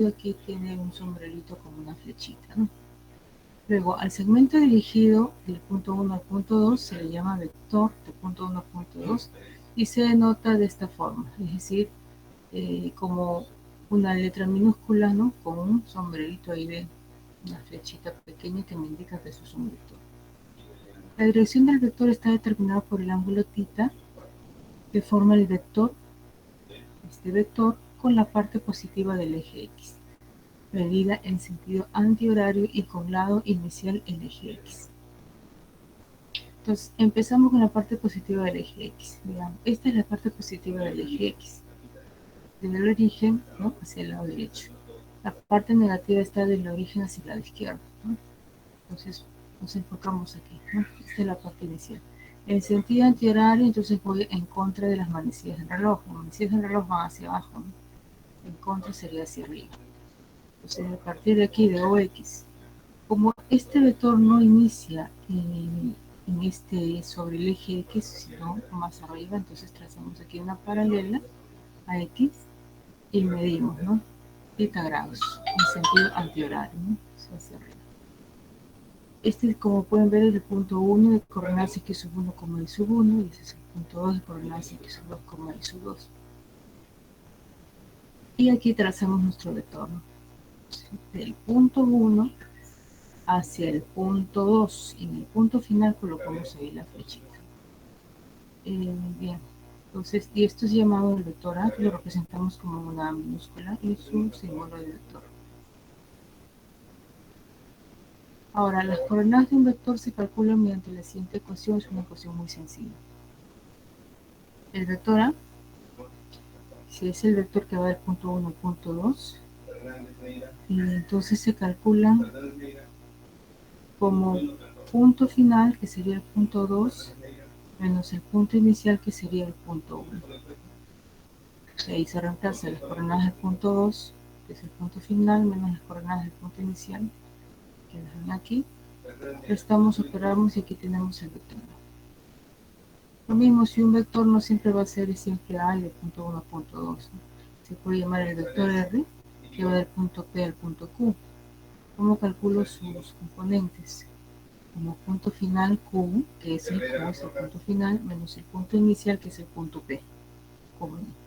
aquí tiene un sombrerito con una flechita, ¿no? Luego, al segmento dirigido del punto 1 al punto 2 se le llama vector de punto 1 al punto 2 y se denota de esta forma, es decir, como una letra minúscula, ¿no? Con un sombrerito ahí de una flechita pequeña que me indica que eso es un vector. La dirección del vector está determinada por el ángulo θ que forma el vector, este vector, con la parte positiva del eje X, medida en sentido antihorario y con lado inicial el eje X. Entonces, empezamos con la parte positiva del eje X. Digamos, esta es la parte positiva del eje X, desde el origen, ¿no?, hacia el lado derecho. La parte negativa está del origen hacia el lado izquierdo, ¿no? Entonces, nos enfocamos aquí, ¿no? Esta es la parte inicial. En sentido antihorario, entonces voy en contra de las manecillas del reloj. Las manecillas del reloj van hacia abajo, ¿no? En contra sería hacia arriba. Entonces, a partir de aquí, de OX, como este vector no inicia en sobre el eje X, sino más arriba, entonces trazamos aquí una paralela a X y medimos, ¿no?, θ grados en sentido antihorario, ¿no?, hacia arriba. Este, como pueden ver, es el punto 1 de coordenadas X sub 1, Y sub 1, y este es el punto 2 de coordenadas X sub 2, Y sub 2. Y aquí trazamos nuestro vector, ¿no?, del punto 1 hacia el punto 2, y en el punto final colocamos ahí la flechita. Bien, entonces, y esto es llamado el vector A, que lo representamos como una A minúscula y su símbolo de vector. Ahora, las coordenadas de un vector se calculan mediante la siguiente ecuación, es una ecuación muy sencilla. El vector A, si es el vector que va del punto 1 al punto 2, y entonces se calcula como punto final, que sería el punto 2, menos el punto inicial, que sería el punto 1. Y ahí se reemplaza las coordenadas del punto 2, que es el punto final, menos las coordenadas del punto inicial, que las ven aquí. Restamos, operamos y aquí tenemos el vector. Lo mismo, si un vector no siempre va a ser siempre A y del punto 1 al punto 2, ¿no? Se puede llamar el vector R, que va del punto P al punto Q. ¿Cómo calculo sus componentes? Como punto final Q, que es el Q, es el punto final, menos el punto inicial, que es el punto P.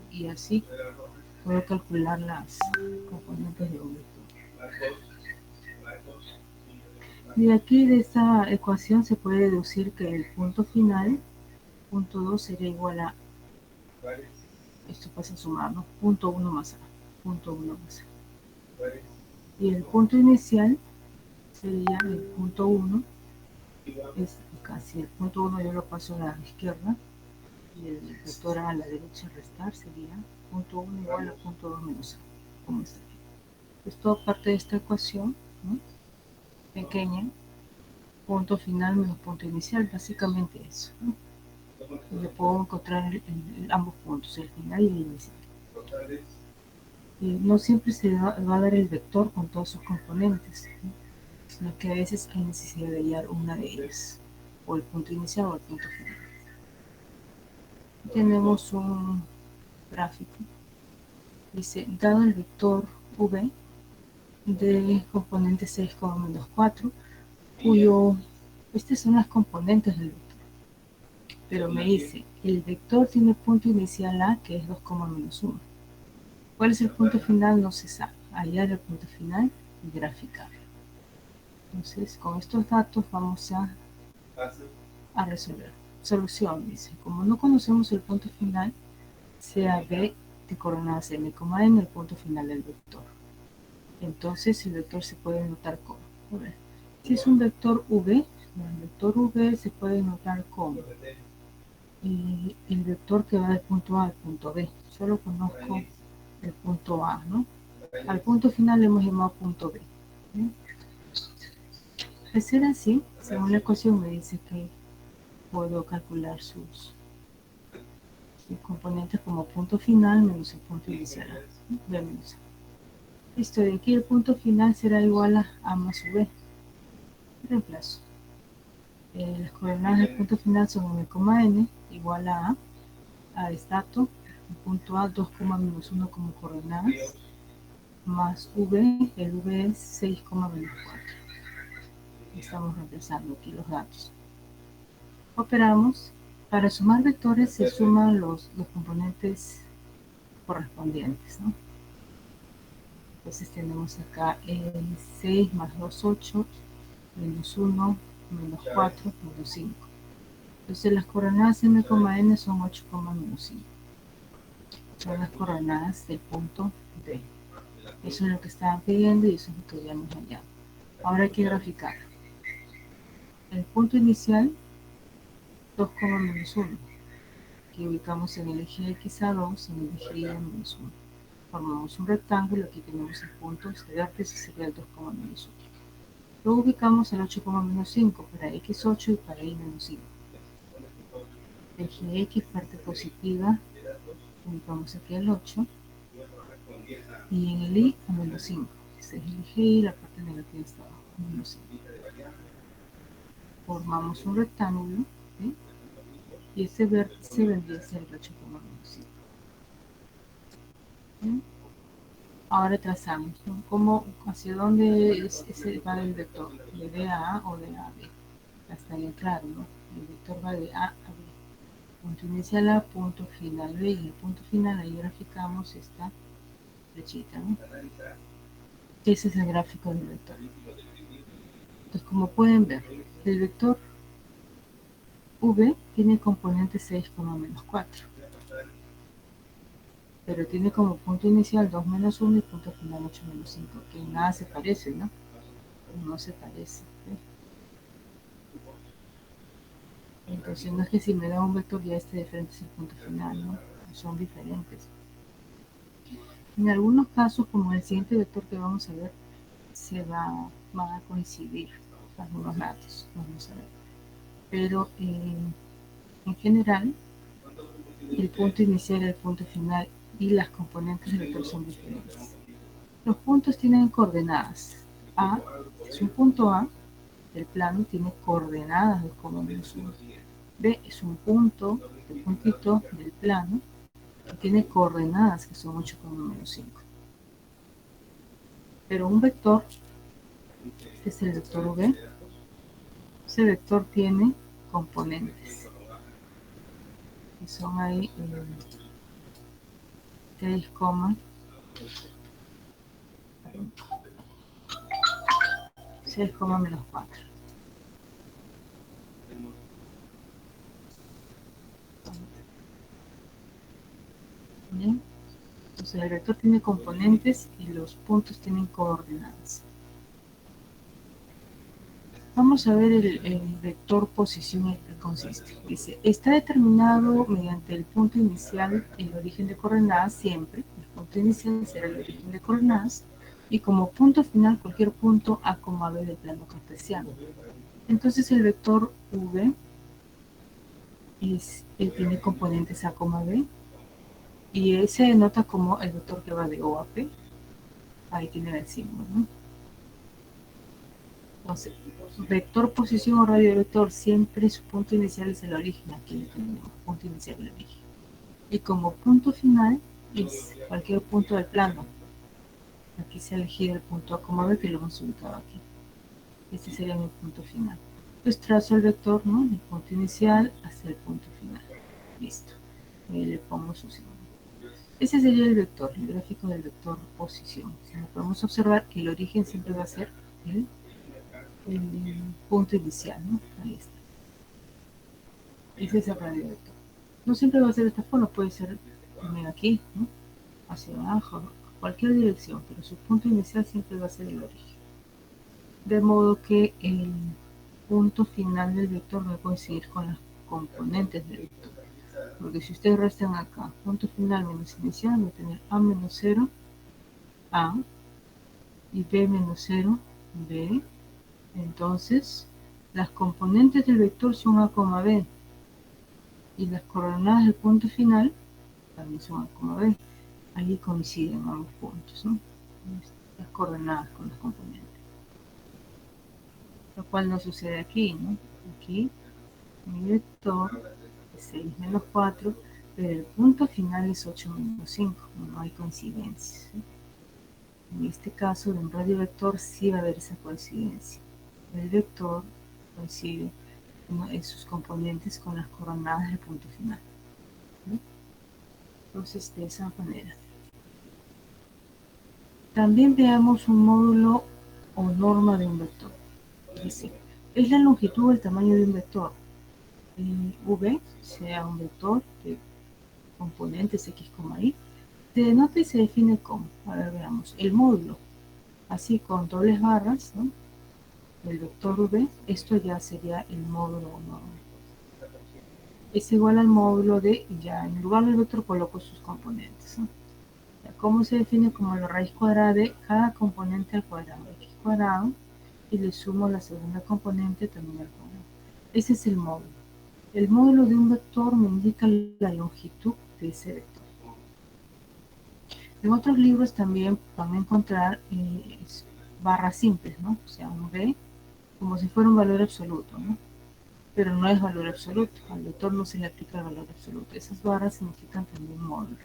Y así puedo calcular las componentes de un vector. Y aquí de esta ecuación se puede deducir que el punto final, punto 2, sería igual a, esto pasa a sumar, ¿no?, punto 1 más A, punto 1 más A. Y el punto inicial sería el punto 1, es casi el punto 1, yo lo paso a la izquierda, y el vector A la derecha restar sería punto 1 igual a punto 2 menos A, como está aquí. Esto parte de esta ecuación, ¿no?, pequeña, punto final menos punto inicial, básicamente eso, ¿no? Y yo puedo encontrar ambos puntos, el final y el inicial. Y no siempre se va a dar el vector con todos sus componentes, ¿no?, sino que a veces hay necesidad de hallar una de ellas, o el punto inicial o el punto final. Tenemos un gráfico. Dice, dado el vector V de componente 6,-4, cuyo, estas son las componentes del vector, pero me dice, el vector tiene punto inicial A, que es 2,-1. ¿Cuál es el punto final? No se sabe. Hallar el punto final y graficarlo. Entonces, con estos datos vamos a resolver. Solución, dice, como no conocemos el punto final, sea B de coordenadas M, N, el punto final del vector. Entonces el vector se puede notar como, a ver, si es un vector V, el vector V se puede notar como el vector que va del punto A al punto B. Solo conozco el punto A, ¿no? Al punto final le hemos llamado punto B, ¿sí? Al ser así, según la ecuación me dice que puedo calcular sus componentes como punto final menos el punto inicial, ¿no? B menos A. Listo, de aquí el punto final será igual a A más B. Reemplazo. Las coordenadas del punto final son M, igual a A es dato, el punto A 2,-1 como coordenadas, más V, el V es 6, menos 4. Estamos reemplazando aquí los datos. Operamos. Para sumar vectores se suman los componentes correspondientes, ¿no? Entonces tenemos acá el 6 más 2, 8, menos 1, menos 4, menos 5. Entonces las coordenadas m, n son 8, menos 5. Son las coordenadas del punto D. Eso es lo que estaban pidiendo y eso es lo que ya hemos hallado. Ahora hay que graficar. El punto inicial, 2, menos 1, que ubicamos en el eje X a 2, en el eje Y a menos 1. Formamos un rectángulo, aquí tenemos el punto, este vértice sería el 2, menos 1. Luego ubicamos el 8, menos 5 para X8 y para Y menos 5. Eje X, parte positiva, ubicamos aquí el 8, y en el Y a menos 5. Este es el eje Y, la parte negativa está abajo, menos 5. Formamos un rectángulo, ¿sí? Y ese vértice vendría a ser el 8, menos 5. ¿Sí? Ahora trazamos, ¿no? ¿Cómo, hacia dónde va el vector? ¿De A o de A a B? Está bien claro, ¿no? El vector va de A a B. Punto inicial A, punto final B, y en el punto final ahí graficamos esta flechita, ¿no? Ese es el gráfico del vector. Entonces, como pueden ver, el vector V tiene componente 6, menos 4. Pero tiene como punto inicial 2 menos 1 y punto final 8 menos 5, que nada se parece, ¿no? No se parece. ¿Sí? Entonces no es que si me da un vector ya esté diferente es el punto final, ¿no? Son diferentes. En algunos casos, como el siguiente vector que vamos a ver, van a coincidir algunos datos, vamos a ver. Pero en general, el punto inicial, el punto final y las componentes del vector son diferentes. Los puntos tienen coordenadas. A es un punto A, el plano tiene coordenadas de 2, menos 1. B es un punto, el puntito del plano, que tiene coordenadas que son 8, menos 5. Pero un vector, este es el vector V, ese vector tiene componentes, que son ahí 6, menos 4. ¿Bien? Entonces el vector tiene componentes y los puntos tienen coordenadas. Vamos a ver el vector posición en qué consiste. Dice, está determinado mediante el punto inicial el origen de coordenadas siempre. El punto inicial será el origen de coordenadas. Y como punto final cualquier punto A, B del plano cartesiano. Entonces el vector V tiene componentes A, B. Y se denota como el vector que va de O a P. Ahí tiene el símbolo, ¿no? Entonces, vector, posición o radio de vector, siempre su punto inicial es el origen. Aquí le tenemos punto inicial el origen. Y como punto final es cualquier punto del plano. Aquí se ha elegido el punto A, B, que lo hemos ubicado aquí. Este sería mi punto final. Pues trazo el vector, ¿no? Del punto inicial hasta el punto final. Listo. Le pongo su símbolo. Ese sería el vector, el gráfico del vector posición. Como podemos observar, el origen siempre va a ser el punto inicial, ¿no? Ahí está. Ese es el radio vector. No siempre va a ser de esta forma, puede ser también aquí, ¿no? Hacia abajo, cualquier dirección, pero su punto inicial siempre va a ser el origen. De modo que el punto final del vector va a coincidir con las componentes del vector. Porque si ustedes restan acá, punto final menos inicial, va a tener A menos 0, A, y B menos 0, B. Entonces, las componentes del vector son A, B. Y las coordenadas del punto final también son A, B. Allí coinciden ambos puntos, ¿no? Las coordenadas con los componentes. Lo cual no sucede aquí, ¿no? Aquí, mi vector es 6 menos 4, pero el punto final es 8 menos 5. No hay coincidencias, ¿sí? En este caso, de un radio vector sí va a haber esa coincidencia. El vector coincide en sus componentes con las coordenadas del punto final. ¿Sí? Entonces, de esa manera. También veamos un módulo o norma de un vector. Dice, es la longitud o el tamaño de un vector. V sea un vector de componentes X, Y, se denota y se define como, a ver, veamos, el módulo, así con dobles barras, ¿no? El vector V, esto ya sería el módulo normal. Es igual al módulo de, ya en lugar del vector coloco sus componentes, ¿no? ¿Cómo se define? Como la raíz cuadrada de cada componente al cuadrado, X cuadrado, y le sumo la segunda componente también al cuadrado. Ese es el módulo. El módulo de un vector me indica la longitud de ese vector. En otros libros también van a encontrar barras simples, ¿no? O sea, un B como si fuera un valor absoluto, ¿no? Pero no es valor absoluto. Al vector no se le aplica el valor absoluto. Esas barras significan también módulo.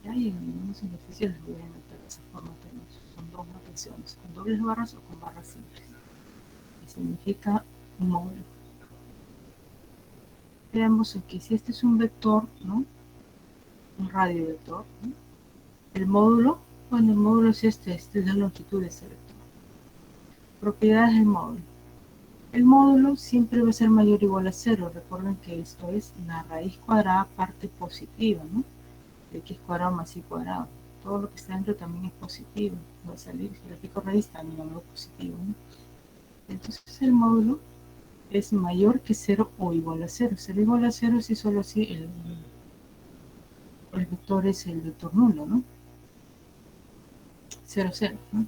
Y en algunos ejercicios les voy a anotar de esa forma también. Son dos notaciones, con dobles barras o con barras simples. Y significa un módulo. Veamos aquí, si este es un vector, ¿no? Un radio vector, ¿no? El módulo, bueno, el módulo es esta es la longitud de ese vector. Propiedades del módulo. El módulo siempre va a ser mayor o igual a 0. Recuerden que esto es la raíz cuadrada parte positiva, ¿no? De x cuadrado más y cuadrado. Todo lo que está dentro también es positivo. Va a salir, si le aplico raíz, también algo positivo, ¿no? Entonces el módulo es mayor que 0 o igual a 0. 0 igual a 0 si solo si el vector es el vector nulo, ¿no? 0, 0, ¿no?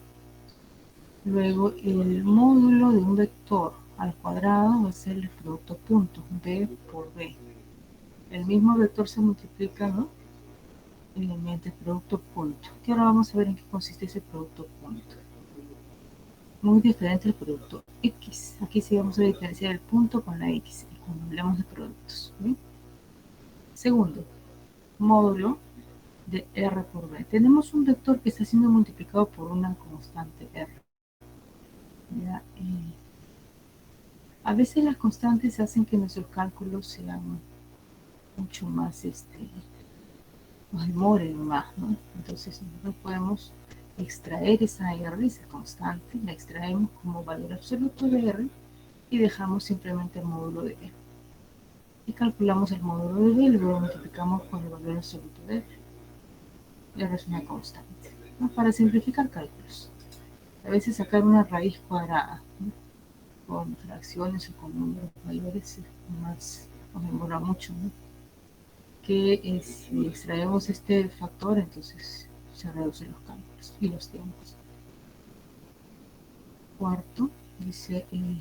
Luego el módulo de un vector al cuadrado va a ser el producto punto, b por b. El mismo vector se multiplica, ¿no? Mediante el producto punto. Que ahora vamos a ver en qué consiste ese producto punto. Muy diferente al producto X. Aquí sí vamos a diferenciar el punto con la X cuando hablamos de productos. ¿Sí? Segundo, módulo de R por B. Tenemos un vector que está siendo multiplicado por una constante R. ¿Ya? A veces las constantes hacen que nuestros cálculos sean mucho más, nos demoren más, ¿no? Entonces nosotros podemos extraer esa R, esa constante, la extraemos como valor absoluto de R y dejamos simplemente el módulo de R. Y calculamos el módulo de B y luego multiplicamos con el valor absoluto de R. R es una constante, ¿no? Para simplificar cálculos. A veces sacar una raíz cuadrada, ¿no? Con fracciones o con números mayores más, nos demora mucho, ¿no? Que si extraemos este factor, entonces se reducen los cálculos y los tiempos. Cuarto, dice un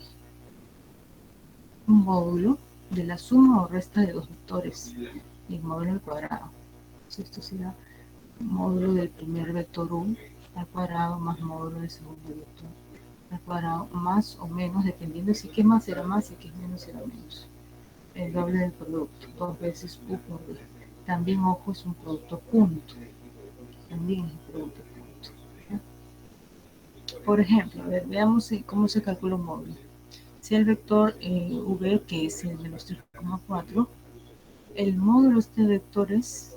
módulo de la suma o resta de dos vectores, el módulo al cuadrado. Entonces esto será módulo del primer vector u al cuadrado más módulo del segundo vector al cuadrado más o menos, dependiendo si que más será más y que menos será menos. El doble del producto, dos veces u por b. También, ojo, es un producto punto. También es un producto punto. ¿Ya? Por ejemplo, a ver, veamos cómo se calcula un módulo. Si el vector v, que es el de los 3,4, el módulo de este vector es,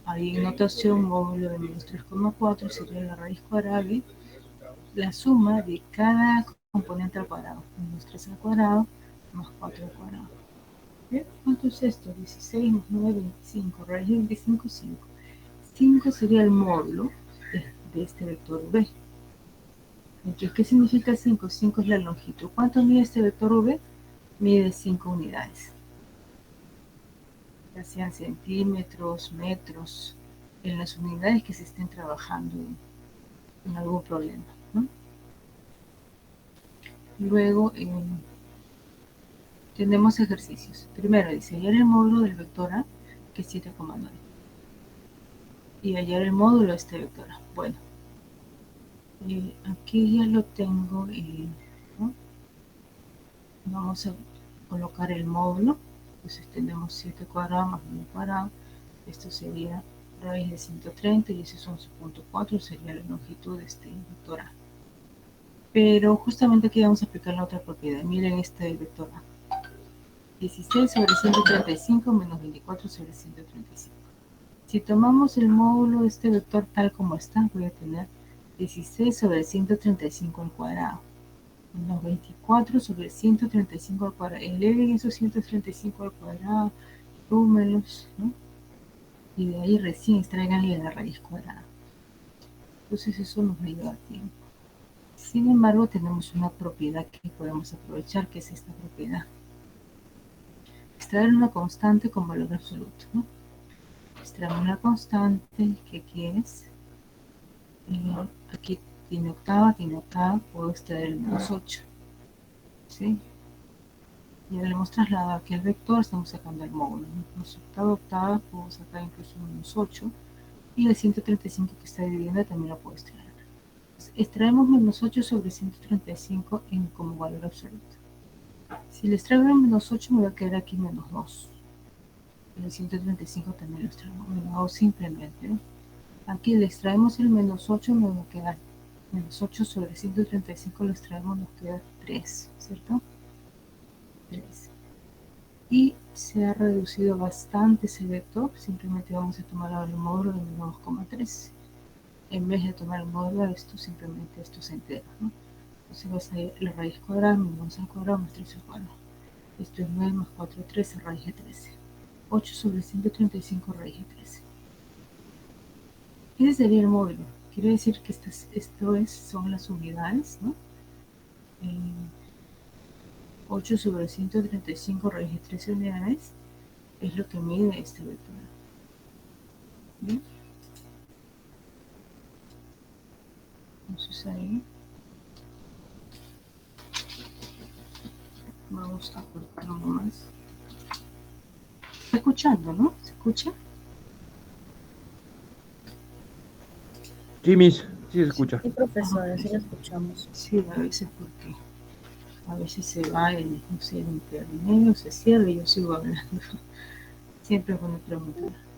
ahí en notación, módulo de menos 3,4 sería la raíz cuadrada de la suma de cada componente al cuadrado. Menos 3 al cuadrado más 4 al cuadrado. ¿Bien? ¿Cuánto es esto? 16 más 9, 25. Raíz de 25, 5. 5 sería el módulo de este vector v. Entonces, ¿qué significa 5? 5 es la longitud. ¿Cuánto mide este vector v? Mide 5 unidades. Ya sean centímetros, metros, en las unidades que se estén trabajando en algún problema, ¿no? Luego tenemos ejercicios. Primero dice hallar el módulo del vector A, que es 7,9. Y hallar el módulo de este vector A. Bueno, aquí ya lo tengo, ¿no? Vamos a colocar el módulo. Entonces tenemos 7 cuadrado más 9 cuadrado. Esto sería raíz de 130 y ese es 11.4, sería la longitud de este vector A. Pero justamente aquí vamos a aplicar la otra propiedad. Miren este vector A. 16 sobre 135 menos 24 sobre 135. Si tomamos el módulo de este vector tal como está, voy a tener 16 sobre 135 al cuadrado, menos 24 sobre 135 al cuadrado. Eleven esos 135 al cuadrado, súmenlos, ¿no? Y de ahí recién extraiganle la raíz cuadrada. Entonces eso nos va a llevar tiempo. Sin embargo, tenemos una propiedad que podemos aprovechar, que es esta propiedad. Extraer una constante con valor absoluto, ¿no? Extraemos una constante, que aquí es, aquí tiene octava, puedo extraer el menos 8, ¿sí? Y ahora le hemos trasladado aquí el vector, estamos sacando el módulo, ¿no? Octava, puedo sacar incluso un menos 8, y el 135 que está dividiendo también lo puedo extraer. Entonces, extraemos menos 8 sobre 135 como valor absoluto. Si le extraigo el menos 8, me va a quedar aquí menos 2. El 135 también lo extraemos, menos 2 simplemente, ¿no? Aquí le extraemos el menos 8, me va a quedar menos 8 sobre 135, lo extraemos, nos queda 3, ¿cierto? 3. Y se ha reducido bastante ese vector, simplemente vamos a tomar ahora el módulo de menos 2,3. En vez de tomar el módulo de esto, simplemente esto se entera, ¿no? Entonces va a salir la raíz cuadrada, menos 2 al cuadrado más 3 al cuadrado. Esto es 9 más 4, 13, raíz de 13. 8 sobre 135, raíz de 13. Ese sería el módulo. Quiere decir que son las unidades, ¿no? 8 sobre 135 raíz de 13 unidades es lo que mide este vector. ¿Bien? Entonces ahí vamos a cortar uno más. Está escuchando, ¿no? ¿Se escucha? Sí, Miss, sí se escucha. Sí, profesora, sí la escuchamos. Sí, a veces porque a veces se va el, no sé, el internet, se cierra y yo sigo hablando. Siempre es bueno preguntar.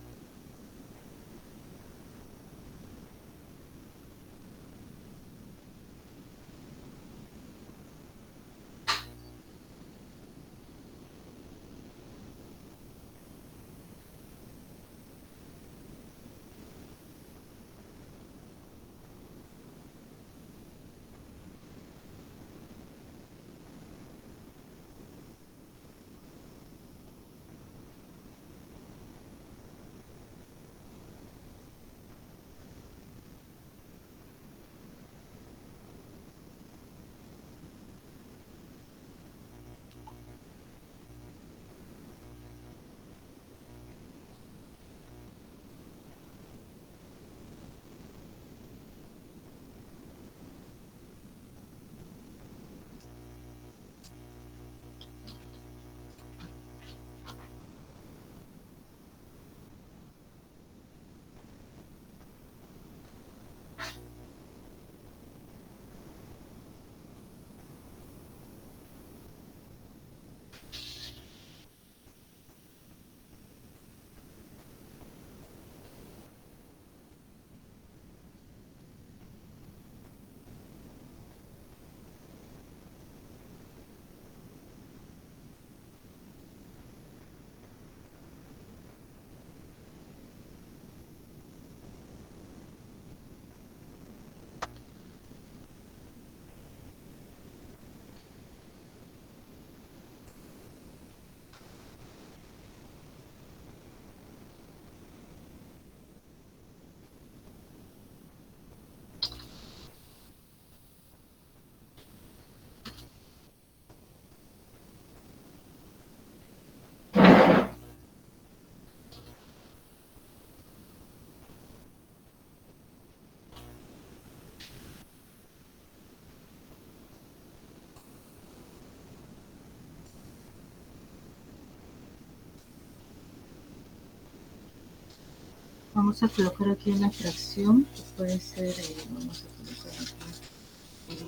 Vamos a colocar aquí una fracción que puede ser, vamos a colocar aquí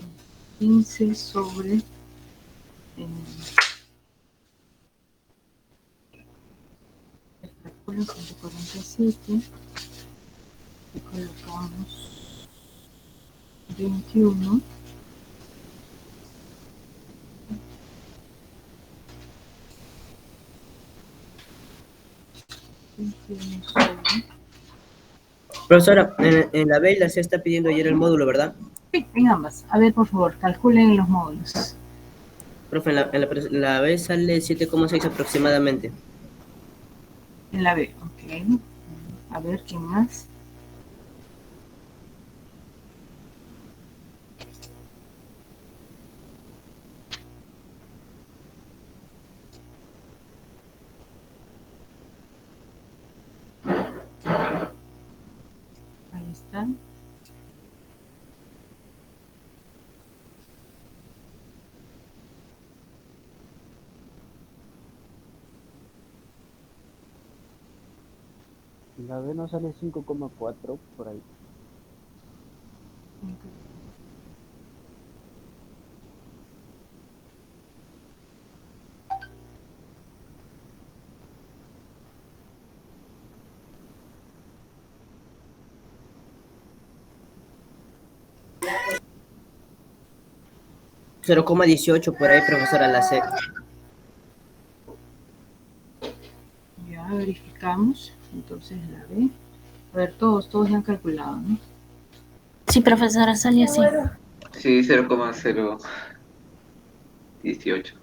15 sobre 147 y colocamos 21. Profesora, en la B y la C está pidiendo ayer el módulo, ¿verdad? Sí, en ambas. A ver, por favor, calculen los módulos. Profe, la B sale 7,6 aproximadamente. En la B, ok. A ver, ¿quién más? Ahí están. La B nos sale 5,4 por ahí. Ok. 0,18 por ahí, profesora, la C. Ya verificamos. Entonces la B. A ver, todos ya han calculado, ¿no? Sí, profesora, sale así. Sí, 0,018.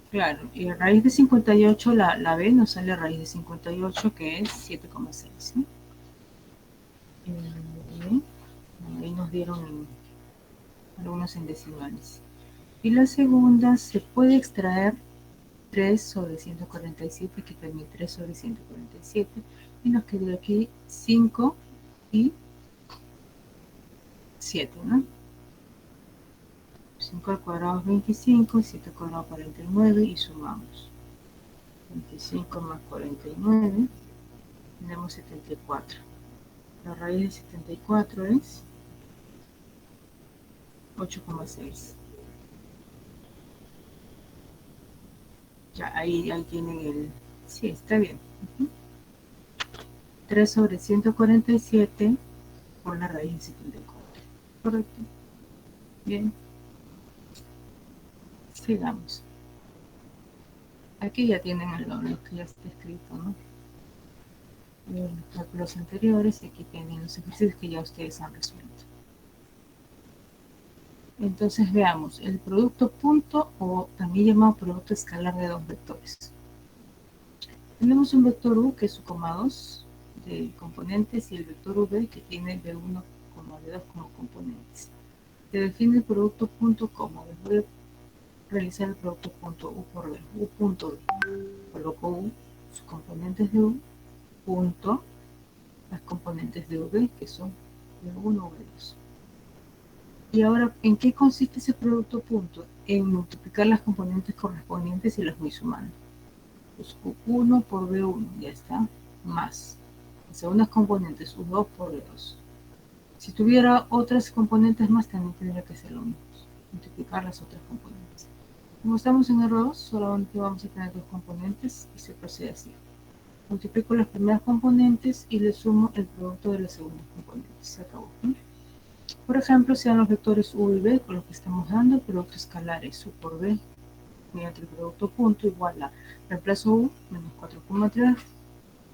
Claro, y a raíz de 58, la B nos sale a raíz de 58, que es 7,6, ¿no? Ahí nos dieron algunos en decimales. Y la segunda se puede extraer 3 sobre 147, que también 3 sobre 147, y nos quedó aquí 5 y 7, ¿no? 5 al cuadrado es 25, 7 al cuadrado 49 y sumamos. 25 más 49, tenemos 74. La raíz de 74 es 8,6. Ya, ahí tienen el... Sí, está bien. 3 sobre 147 por la raíz de 74. Correcto. Bien. Sigamos. Aquí ya tienen lo que ya está escrito, ¿no? Los cálculos anteriores y aquí tienen los ejercicios que ya ustedes han resuelto. Entonces veamos, el producto punto o también llamado producto escalar de dos vectores. Tenemos un vector U que es su coma 2 de componentes y el vector V que tiene B1, B2 como componentes. Se define el producto punto como voy a realizar el producto punto U por V, U punto V. Coloco U, sus componentes de U, punto, las componentes de V que son V1 o V2. Y ahora, ¿en qué consiste ese producto punto? En multiplicar las componentes correspondientes y las voy sumando. Pues U1 por B1, ya está, más. Las segundas componentes, U2 por B2. Si tuviera otras componentes más, también tendría que ser lo mismo, multiplicar las otras componentes. Como estamos en R2, solamente vamos a tener dos componentes y se procede así. Multiplico las primeras componentes y le sumo el producto de las segundas componentes. Se acabó, ¿no? Por ejemplo, sean los vectores U y B con los que estamos dando, el producto escalar es U por B mediante el producto punto igual a reemplazo U menos 4,3,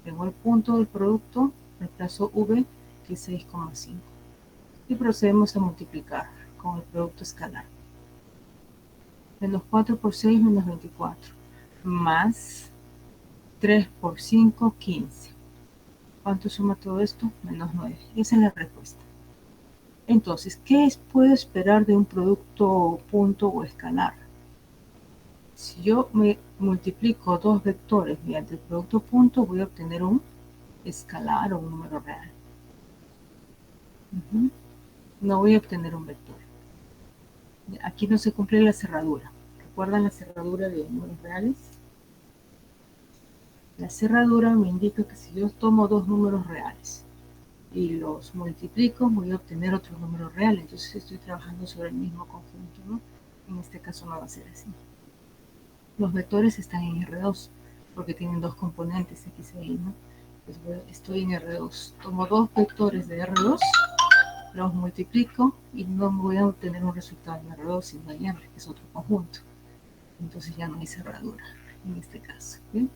tengo el punto del producto, reemplazo V que es 6,5 y procedemos a multiplicar con el producto escalar. Menos 4 por 6 menos 24 más 3 por 5, 15. ¿Cuánto suma todo esto? Menos 9. Esa es la respuesta. Entonces, ¿qué puedo esperar de un producto punto o escalar? Si yo me multiplico dos vectores mediante el producto punto, voy a obtener un escalar o un número real. No voy a obtener un vector. Aquí no se cumple la cerradura. ¿Recuerdan la cerradura de números reales? La cerradura me indica que si yo tomo dos números reales y los multiplico, voy a obtener otro número real. Entonces estoy trabajando sobre el mismo conjunto, ¿no? En este caso no va a ser así. Los vectores están en R2 porque tienen dos componentes X e Y, ¿no? Pues estoy en R2. Tomo dos vectores de R2, los multiplico y no voy a obtener un resultado en R2 sino en R, que es otro conjunto. Entonces ya no hay cerradura en este caso. ¿Bien?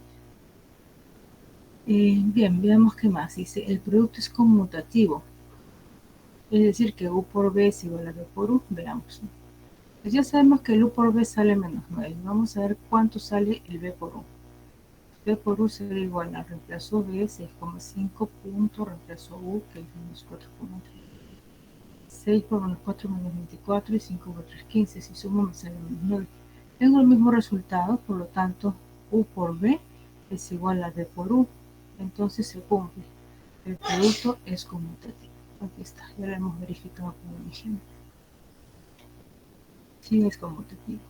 Bien, veamos qué más. Dice, el producto es conmutativo. Es decir, que U por B es igual a B por U. Veamos, ¿no? Pues ya sabemos que el U por B sale menos 9. Vamos a ver cuánto sale el B por U. B por U será igual a reemplazo B, 6,5 punto, reemplazo U, que es menos 4,3. 6 por menos 4 menos 24 y 5 por 3, 15. Si sumo me sale menos 9. Tengo el mismo resultado, por lo tanto, U por B es igual a B por U. Entonces se cumple. El producto es conmutativo. Aquí está, ya lo hemos verificado con un ejemplo. Sí es conmutativo.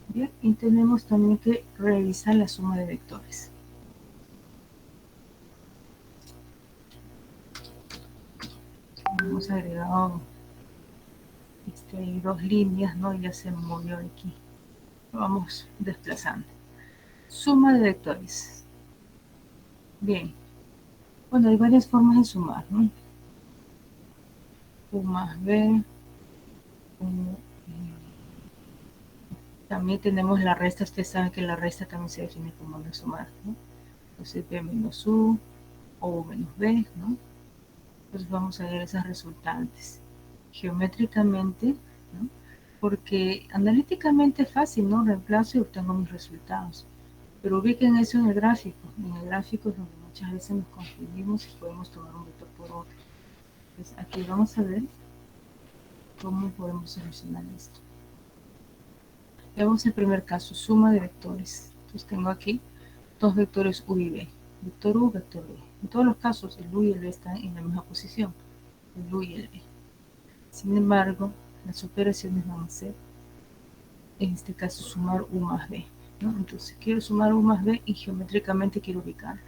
Bien, y tenemos también que revisar la suma de vectores. Hemos agregado dos líneas, ¿no? Ya se movió aquí. Lo vamos desplazando. Suma de vectores. Bien. Bueno, hay varias formas de sumar, ¿no? U más B. También tenemos la resta. Ustedes saben que la resta también se define como una sumar, ¿no? Entonces B menos U o U menos B, ¿no? Entonces vamos a ver esas resultantes. Geométricamente, ¿no? Porque analíticamente es fácil, ¿no? Reemplazo y obtengo mis resultados. Pero ubiquen eso en el gráfico. En el gráfico es donde muchas veces nos confundimos y podemos tomar un vector por otro. Entonces aquí vamos a ver cómo podemos solucionar esto. Veamos el primer caso, suma de vectores. Entonces tengo aquí dos vectores U y B. Vector U, vector B. En todos los casos el U y el B están en la misma posición. El U y el B. Sin embargo, las operaciones van a ser, en este caso, sumar U más B, ¿no? Entonces quiero sumar U más B y geométricamente quiero ubicarlo.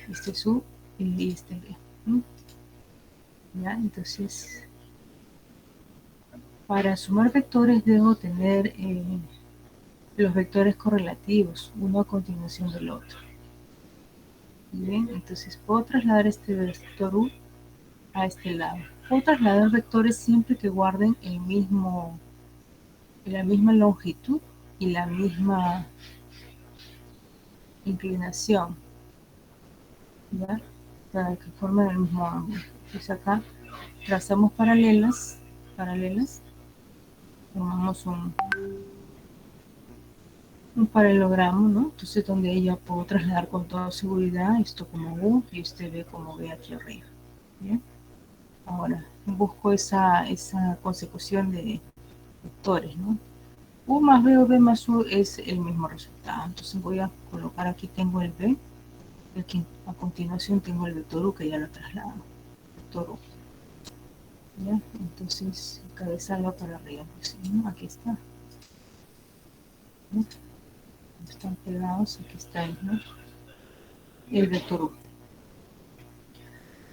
Este es U y este B, ¿no? ¿Ya? Entonces, para sumar vectores debo tener los vectores correlativos, uno a continuación del otro. Bien, entonces puedo trasladar este vector U a este lado. Puedo trasladar vectores siempre que guarden la misma longitud y la misma inclinación, ¿ya? Para que formen el mismo ángulo. Entonces acá trazamos paralelas, formamos un paralelogramo, ¿no? Entonces donde ya puedo trasladar con toda seguridad esto como U y este B como B aquí arriba. ¿Bien? Ahora busco esa consecución de vectores, ¿no? U más B o B más U es el mismo resultado. Entonces voy a colocar aquí, tengo el B, y aquí a continuación tengo el vector U que ya lo traslado. Vector U. ¿Ya? Entonces cabeza va para arriba, pues, ¿no? Aquí está. ¿No? Están pegados, aquí está, ¿no? El vector U.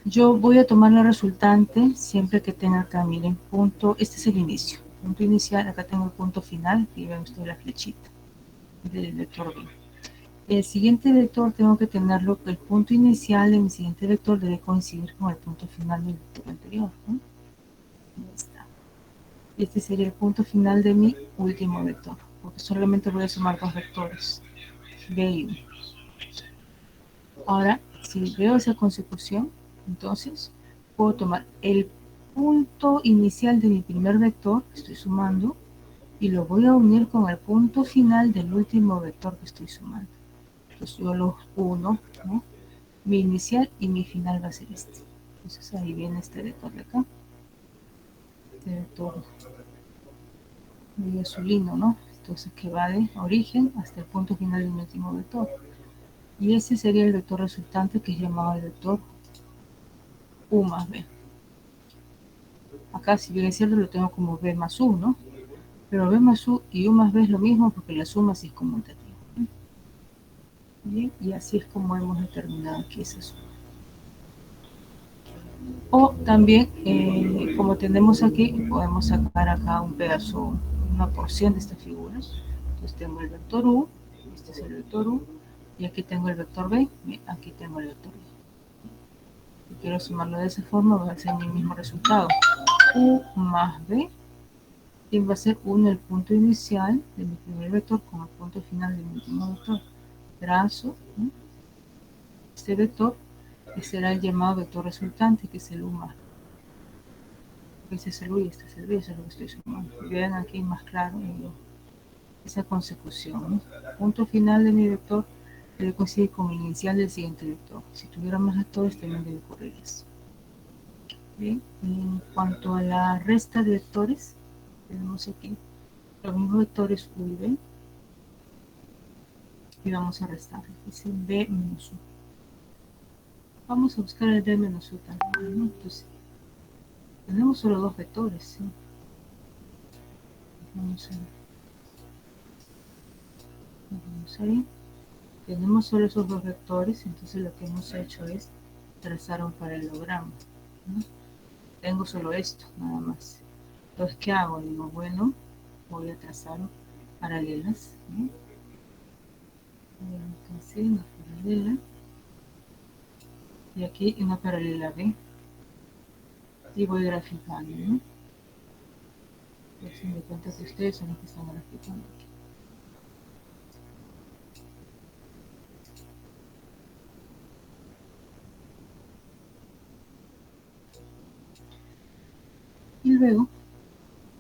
Yo voy a tomar la resultante siempre que tenga acá, miren, punto, este es el inicio, punto inicial, acá tengo el punto final, y ven ustedes la flechita del vector B. El siguiente vector tengo que tenerlo, el punto inicial de mi siguiente vector debe coincidir con el punto final del vector anterior, ¿no? Ahí está. Este sería el punto final de mi último vector, porque solamente voy a sumar dos vectores, B y U. Ahora, si veo esa consecución, entonces puedo tomar el punto inicial de mi primer vector que estoy sumando y lo voy a unir con el punto final del último vector que estoy sumando. Entonces yo los uno, ¿no? Mi inicial y mi final va a ser este. Entonces ahí viene este vector de acá. Este vector de azulino, ¿no? Entonces que va de origen hasta el punto final del último vector. Y ese sería el vector resultante que es llamado el vector U más B. Acá, si bien es cierto, lo tengo como B más U, ¿no? Pero B más U y U más B es lo mismo porque la suma sí es conmutativa. Bien, y así es como hemos determinado aquí esa suma. O también, como tenemos aquí, podemos sacar acá un pedazo una porción de esta figura. Entonces tengo el vector U, este es el vector U, y aquí tengo el vector B, y aquí tengo el vector B. Si quiero sumarlo de esa forma, va a ser mi mismo resultado. U más B, y va a ser 1 el punto inicial de mi primer vector con el punto final de mi último vector. Trazo, ¿no?, este vector, que será el llamado vector resultante, que es el U más. Este es el U y este es el B, eso es lo que estoy sumando. Vean aquí más claro esa consecución, ¿no? Punto final de mi vector debe coincidir con el inicial del siguiente vector. Si tuviera más vectores, también debe ocurrir eso. Bien, en cuanto a la resta de vectores, tenemos aquí los mismos vectores U y B, y vamos a restar. Dice B menos U. Vamos a buscar el B menos U tal cual, ¿no? Entonces, tenemos solo dos vectores, ¿sí? Vamos ahí. Tenemos solo esos dos vectores, entonces lo que hemos hecho es trazar un paralelogramo, ¿no? Tengo solo esto, nada más. Entonces, ¿qué hago? Digo, bueno, voy a trazar paralelas, ¿no? Así, una paralela. Y aquí una paralela B. Y voy graficando, ¿no? Pues me cuenta que ustedes son los que están graficando aquí. Y luego,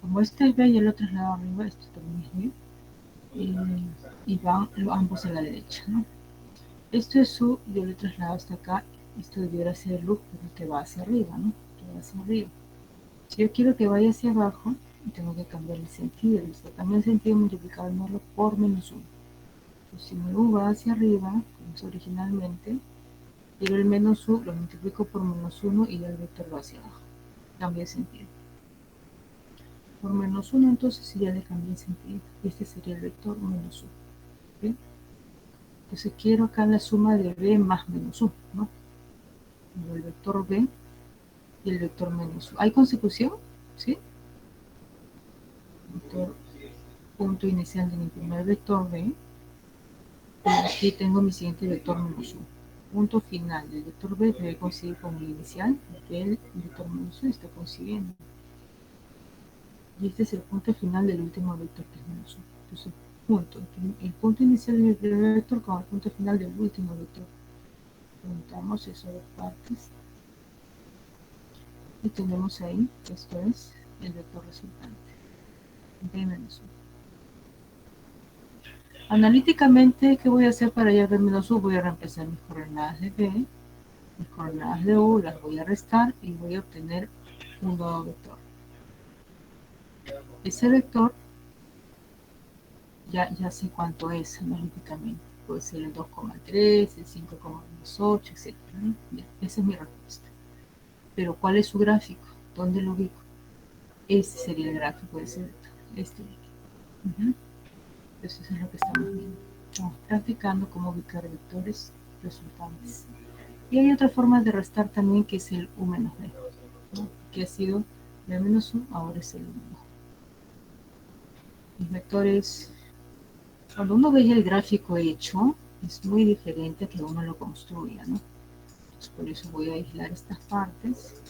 como este es B y el otro es lado arriba, esto también es B, y van ambos a la derecha, ¿no? Esto es U, yo lo he trasladado hasta acá. Esto debiera ser luz, pero que va hacia arriba, ¿no? Que va hacia arriba. Si yo quiero que vaya hacia abajo, tengo que cambiar el sentido. También el sentido multiplicándolo por menos 1. Entonces, si mi U va hacia arriba, como es originalmente, quiero el menos U, lo multiplico por menos 1 y el vector va hacia abajo. Cambia el sentido. Por menos 1, entonces ya le cambié el sentido. Este sería el vector menos 1. ¿Bien? Entonces quiero acá la suma de B más menos 1, ¿no? El vector B y el vector menos 1. ¿Hay consecución? ¿Sí? Vector, punto inicial de mi primer vector B. Y aquí tengo mi siguiente vector menos 1. Punto final del vector B debe coincidir con el inicial del vector menos 1 está coincidiendo. Y este es el punto final del último vector, que es menos 1. Entonces, el punto inicial de mi primer vector con el punto final del último vector. Juntamos esas dos partes. Y tenemos ahí, esto es el vector resultante, B menos 1. Analíticamente, ¿qué voy a hacer para hallar B menos U? Voy a reemplazar mis coordenadas de B, mis coordenadas de U, las voy a restar y voy a obtener un nuevo vector. Ese vector ya sé cuánto es analíticamente. Puede ser el 2,3, el 5,8, etc. Bien, esa es mi respuesta. Pero ¿cuál es su gráfico? ¿Dónde lo ubico? Este sería el gráfico de ese vector. Este de aquí. Eso es lo que estamos viendo. Estamos practicando cómo ubicar vectores resultantes. Y hay otra forma de restar también, que es el U menos B, ¿no? Que ha sido B menos U, ahora es el U menos B. Los vectores, cuando uno ve el gráfico hecho, es muy diferente a que uno lo construya, ¿no? Entonces, por eso voy a aislar estas partes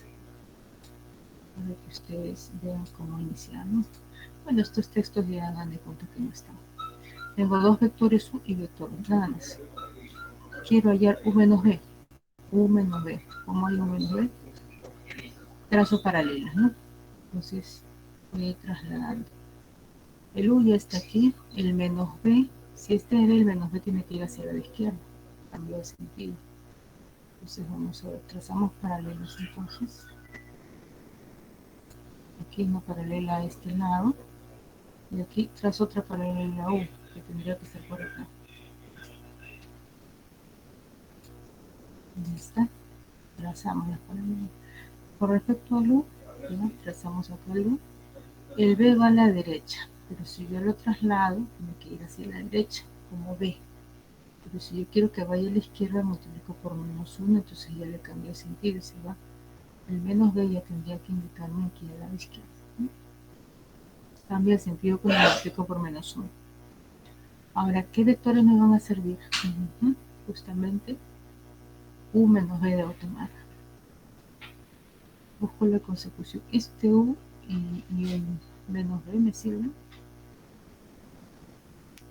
para que ustedes vean cómo iniciar, ¿no? Bueno, estos textos ya dan de cuenta que no están. Tengo dos vectores U y vector B, nada más. Quiero hallar U menos B. U menos B. ¿Cómo hay U menos B? Trazo paralelas, ¿no? Entonces voy trasladando. El U ya está aquí, el menos B. Si este es B, el menos B tiene que ir hacia la izquierda. Cambio de sentido. Entonces vamos a ver, trazamos paralelas entonces. Aquí una paralela a este lado. Y aquí trazo otra paralela a U, que tendría que ser por acá. Ya está. Trazamos las paralelas. Con respecto al U, ¿ya? Trazamos acá el U. El B va a la derecha, pero si yo lo traslado, tiene que ir hacia la derecha, como B. Pero si yo quiero que vaya a la izquierda, multiplico por menos 1, entonces ya le cambia el sentido, se va. El menos B ya tendría que indicarme que ir a la izquierda, ¿no? Cambia el sentido cuando lo multiplico por menos 1. Ahora, ¿qué vectores me van a servir? Justamente u menos b debo tomar. Busco la consecución. Este u y el menos b me sirven.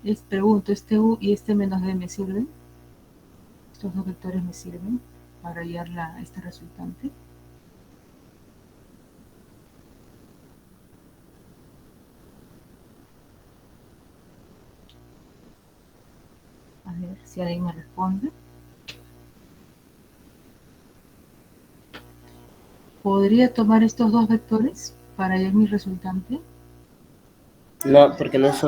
Les pregunto, ¿este u y este menos b me sirven? Estos dos vectores me sirven para hallar esta resultante. A ver si alguien me responde. ¿Podría tomar estos dos vectores para hallar mi resultante? No, porque las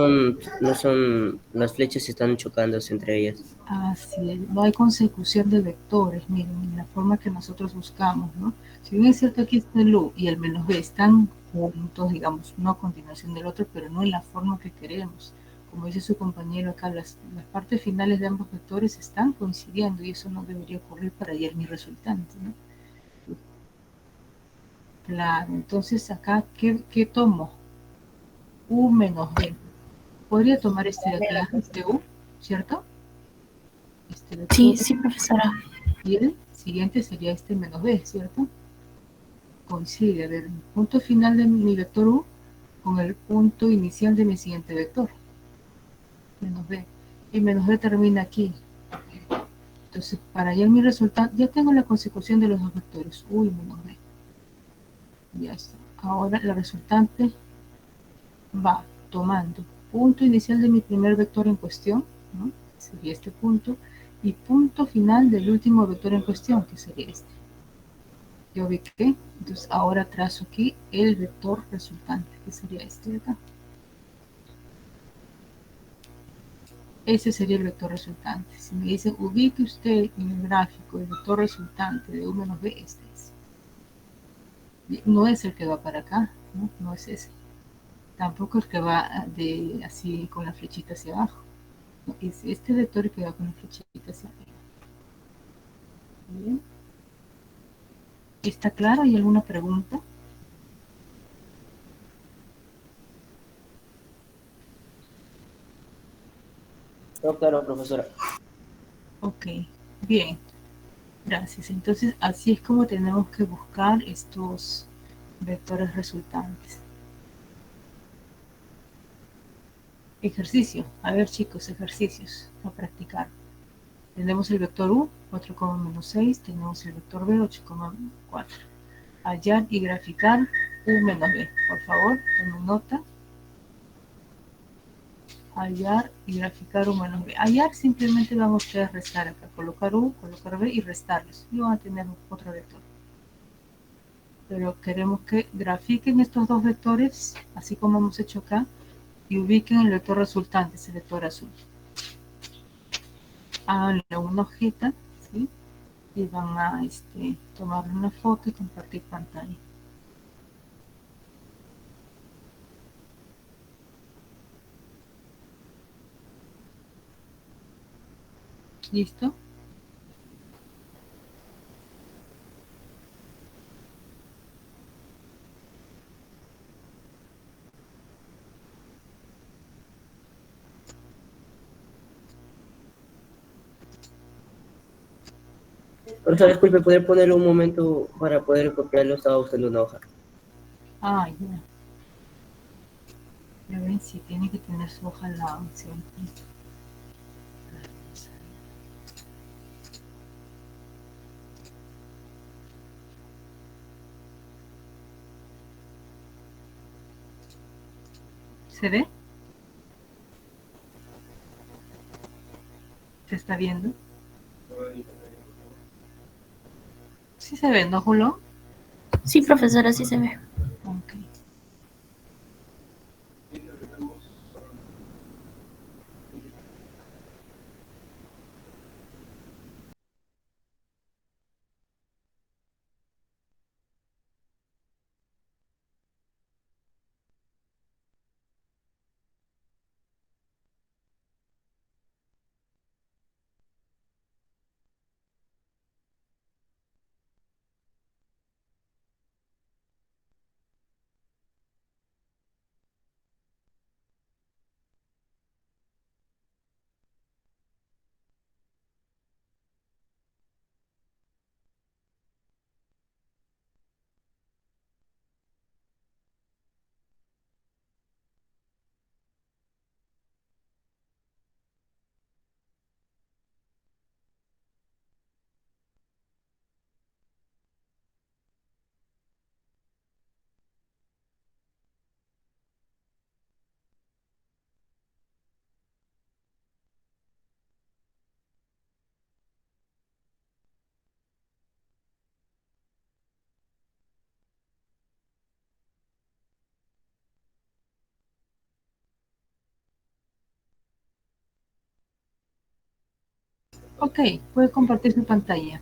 flechas están chocándose entre ellas. Así es, no hay consecución de vectores, miren, en la forma que nosotros buscamos, ¿no? Si bien es cierto aquí está el u y el menos b están juntos, digamos, uno a continuación del otro, pero no en la forma que queremos. Como dice su compañero acá, las partes finales de ambos vectores están coincidiendo y eso no debería ocurrir para hallar mi resultante, ¿no? Claro, entonces acá, ¿qué tomo? U menos b. Podría tomar este de acá, este u, ¿cierto? Este vector, Sí, sí, profesora. y el siguiente sería este menos b, ¿cierto? Coincide, a ver, el punto final de mi vector u con el punto inicial de mi siguiente vector, menos b. Y menos b termina aquí. Entonces, para hallar mi resultado, ya tengo la consecución de los dos vectores, u y menos b. Ya está. Ahora la resultante va tomando punto inicial de mi primer vector en cuestión, ¿no? Sería este punto, y punto final del último vector en cuestión, que sería este. Ya ubiqué, entonces ahora trazo aquí el vector resultante, que sería este de acá. Ese sería el vector resultante. Si me dicen, ubique usted en el gráfico el vector resultante de u menos b, este es. No es el que va para acá, ¿no? No es ese. Tampoco el que va así con la flechita hacia abajo. No, es este vector que va con la flechita hacia arriba. Bien. ¿Está claro? ¿Hay alguna pregunta? No, claro, profesora. Ok, bien. Gracias. Entonces, así es como tenemos que buscar estos vectores resultantes. Ejercicio. A ver, chicos, ejercicios a practicar. Tenemos el vector u, 4,-6. Tenemos el vector b, 8,4. Hallar y graficar u menos b. Por favor, tomen nota. Hallar y graficar u menos b. Hallar simplemente van ustedes a restar acá. Colocar u, colocar b y restarlos. Y van a tener otro vector. Pero queremos que grafiquen estos dos vectores, así como hemos hecho acá, y ubiquen el vector resultante, ese vector azul. Háganle una hojita, ¿sí? Y van a tomarle una foto y compartir pantalla. ¿Listo? Profesora, disculpe, ¿poder ponerle un momento para poder copiarlo? Estaba usando una hoja. Ah, ya. Ya ven, si tiene que tener su hoja al lado siempre. ¿Se ve? ¿Se está viendo? Sí se ve, ¿no, Julio? Sí, profesora, sí se ve. Ok. Ok, puede compartir su pantalla.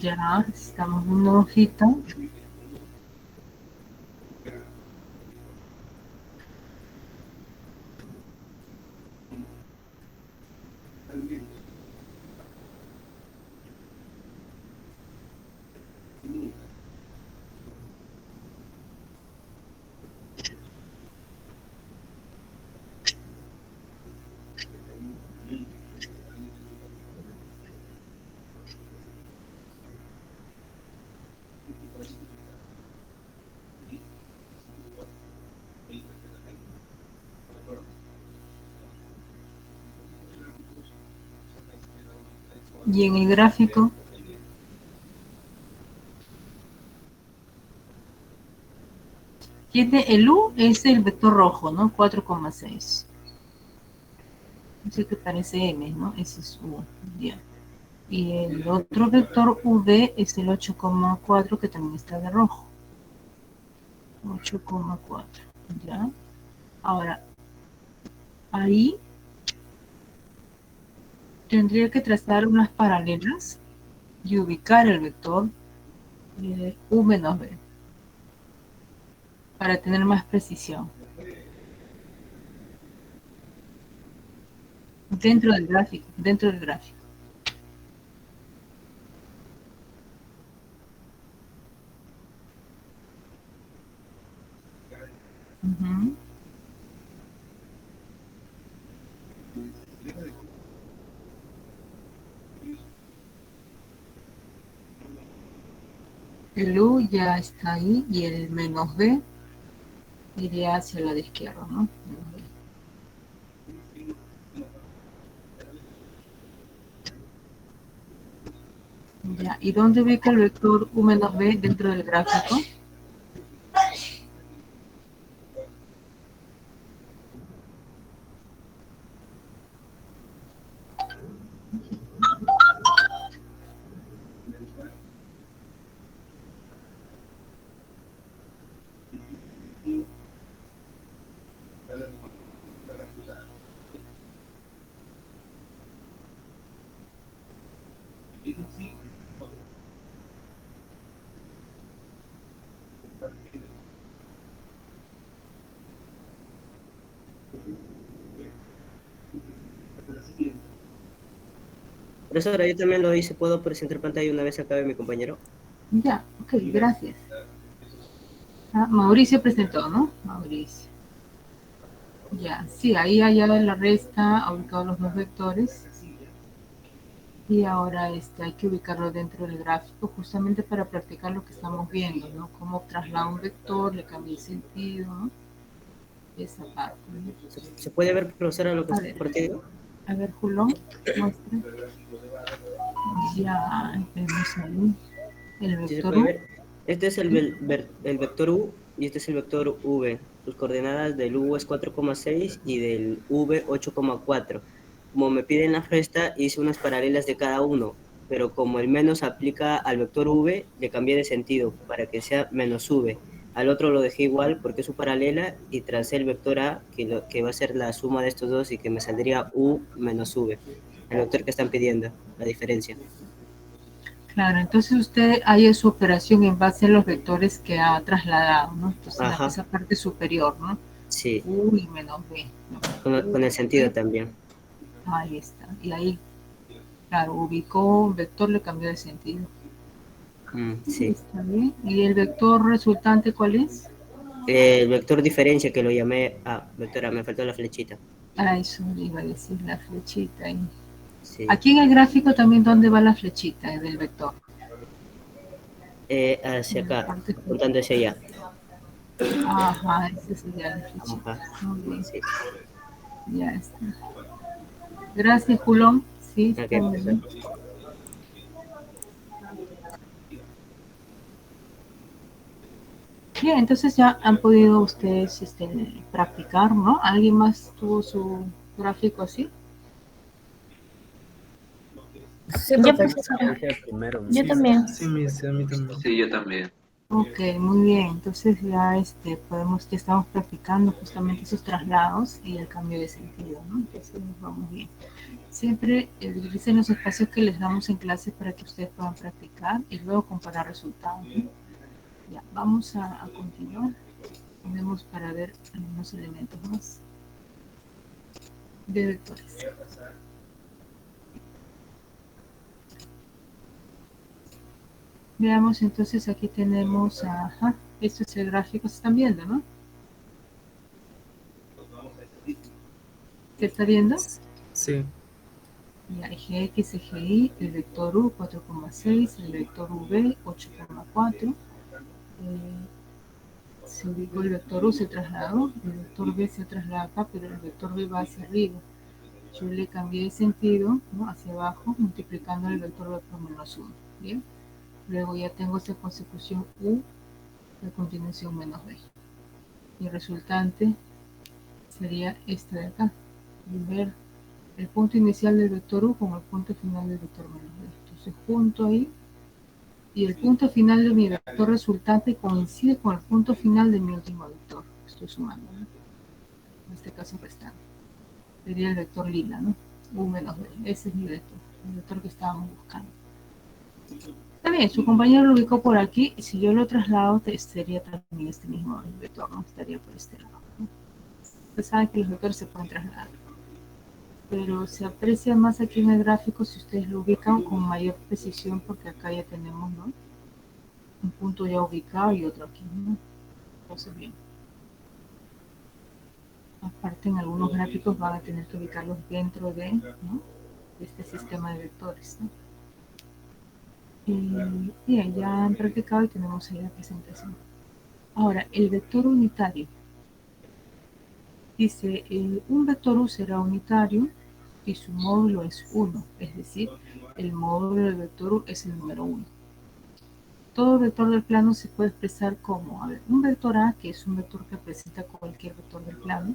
Ya, estamos en una hojita. Y en el gráfico tiene el U, es el vector rojo, ¿no? 4,6. Ese que parece M, ¿no? Ese es U. Ya. Y el otro vector V es el 8,4 que también está de rojo. 8,4. ¿Ya? Ahora, ahí tendría que trazar unas paralelas y ubicar el vector U menos B para tener más precisión. Dentro del gráfico, dentro del gráfico. Ujú. El U ya está ahí y el menos B iría hacia la de izquierda, ¿no? Ya, ¿y dónde ubica el vector U menos B dentro del gráfico? Profesora, yo también lo hice, ¿puedo presentar pantalla una vez acabe mi compañero? Ya, ok, gracias. Ah, Mauricio presentó, ¿no? Mauricio. Ya, sí, ahí ya la resta, ha ubicado los dos vectores. Y ahora hay que ubicarlo dentro del gráfico justamente para practicar lo que estamos viendo, ¿no? Cómo traslada un vector, le cambia el sentido, ¿no? Esa parte, ¿no? ¿Se puede ver, profesora, lo que A está ver, compartiendo? a ver, Julón, muestra. Ya, vemos ahí el ¿Sí se vector puede U. ver? Este es el vector U y este es el vector V. Sus coordenadas del U es 4,6 y del V 8,4. Como me piden la resta, hice unas paralelas de cada uno, pero como el menos aplica al vector V, le cambié de sentido para que sea menos V. Al otro lo dejé igual porque es su paralela y tracé el vector A, que va a ser la suma de estos dos y que me saldría U menos V. El vector que están pidiendo, la diferencia. Claro, entonces usted hace su operación en base a los vectores que ha trasladado, ¿no? Entonces Ajá, esa parte superior, ¿no? sí, U y menos B, ¿no? con el sentido B, también. ahí está. Y ahí, claro, ubicó un vector, le cambió de sentido. Sí. Está bien. ¿Y el vector resultante cuál es? El vector diferencia que lo llamé... vectora, me faltó la flechita. Eso iba a decir, la flechita ahí. Sí. Aquí en el gráfico también, ¿dónde va la flechita del vector? Hacia En la acá, parte- apuntando hacia allá. Ajá, esa sería la flechita. Ajá. Muy bien, Sí. ya está. Gracias, Julón. Sí, Ok, está muy bien. perfecto. Bien, entonces ya han podido ustedes practicar, ¿no? ¿Alguien más tuvo su gráfico así? Sí, Yo, profe. profesora. Hice el primero, Yo Miss. también. Sí, mis, a mí también. Sí, yo también. Ok, muy bien. Entonces ya ya estamos practicando justamente esos traslados y el cambio de sentido, ¿no? Entonces nos vamos bien. Siempre utilicen los espacios que les damos en clase para que ustedes puedan practicar y luego comparar resultados, ¿no? Ya, vamos a continuar. Tenemos para ver algunos elementos más de vectores. Veamos entonces, aquí tenemos, ajá, esto es el gráfico, se están viendo, ¿no? ¿Se está viendo? Sí. Ya, eje X, eje Y, el vector U 4,6, el vector V 8,4. Se ubicó el vector U, se trasladó, el vector V se traslada acá, pero el vector V va hacia arriba. Yo le cambié de sentido, ¿no? Hacia abajo, multiplicando el vector V por -1. ¿Bien? Luego ya tengo esta consecución U, la continuación menos B. Y el resultante sería este de acá. Y ver el punto inicial del vector U con el punto final del vector menos B. Entonces junto ahí, y el punto final de mi vector resultante coincide con el punto final de mi último vector. Estoy sumando, ¿no? En este caso restante. Sería el vector lila, ¿no? U menos B. Ese es mi vector, el vector que estábamos buscando. Está bien, su compañero lo ubicó por aquí, y si yo lo traslado, sería también este mismo vector, ¿no? Estaría por este lado, ¿no? Ustedes saben que los vectores se pueden trasladar, pero se aprecia más aquí en el gráfico si ustedes lo ubican con mayor precisión, porque acá ya tenemos, ¿no? Un punto ya ubicado y otro aquí, ¿no? Entonces, bien. Aparte, en algunos gráficos van a tener que ubicarlos dentro de, ¿no? De este sistema de vectores, ¿no? Y bien, ya han practicado y tenemos ahí la presentación. Ahora, el vector unitario. Dice, un vector U será unitario y su módulo es 1, es decir, el módulo del vector U es el número 1. Todo vector del plano se puede expresar como, un vector A, que es un vector que representa cualquier vector del plano,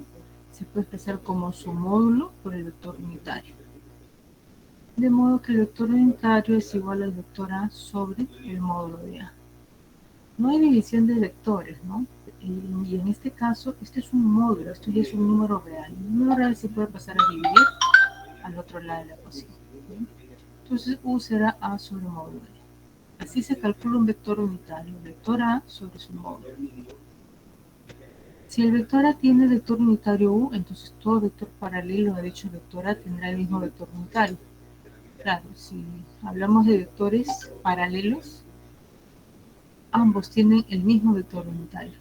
se puede expresar como su módulo por el vector unitario. De modo que el vector unitario es igual al vector A sobre el módulo de A. No hay división de vectores, ¿no? Y en este caso, este es un módulo, esto ya es un número real. Un número real se puede pasar a dividir al otro lado de la ecuación, ¿sí? Entonces, U será A sobre módulo de. Así se calcula un vector unitario, vector A sobre su módulo. Si el vector A tiene vector unitario U, entonces todo vector paralelo a dicho vector A tendrá el mismo vector unitario. Claro, si hablamos de vectores paralelos, ambos tienen el mismo vector unitario.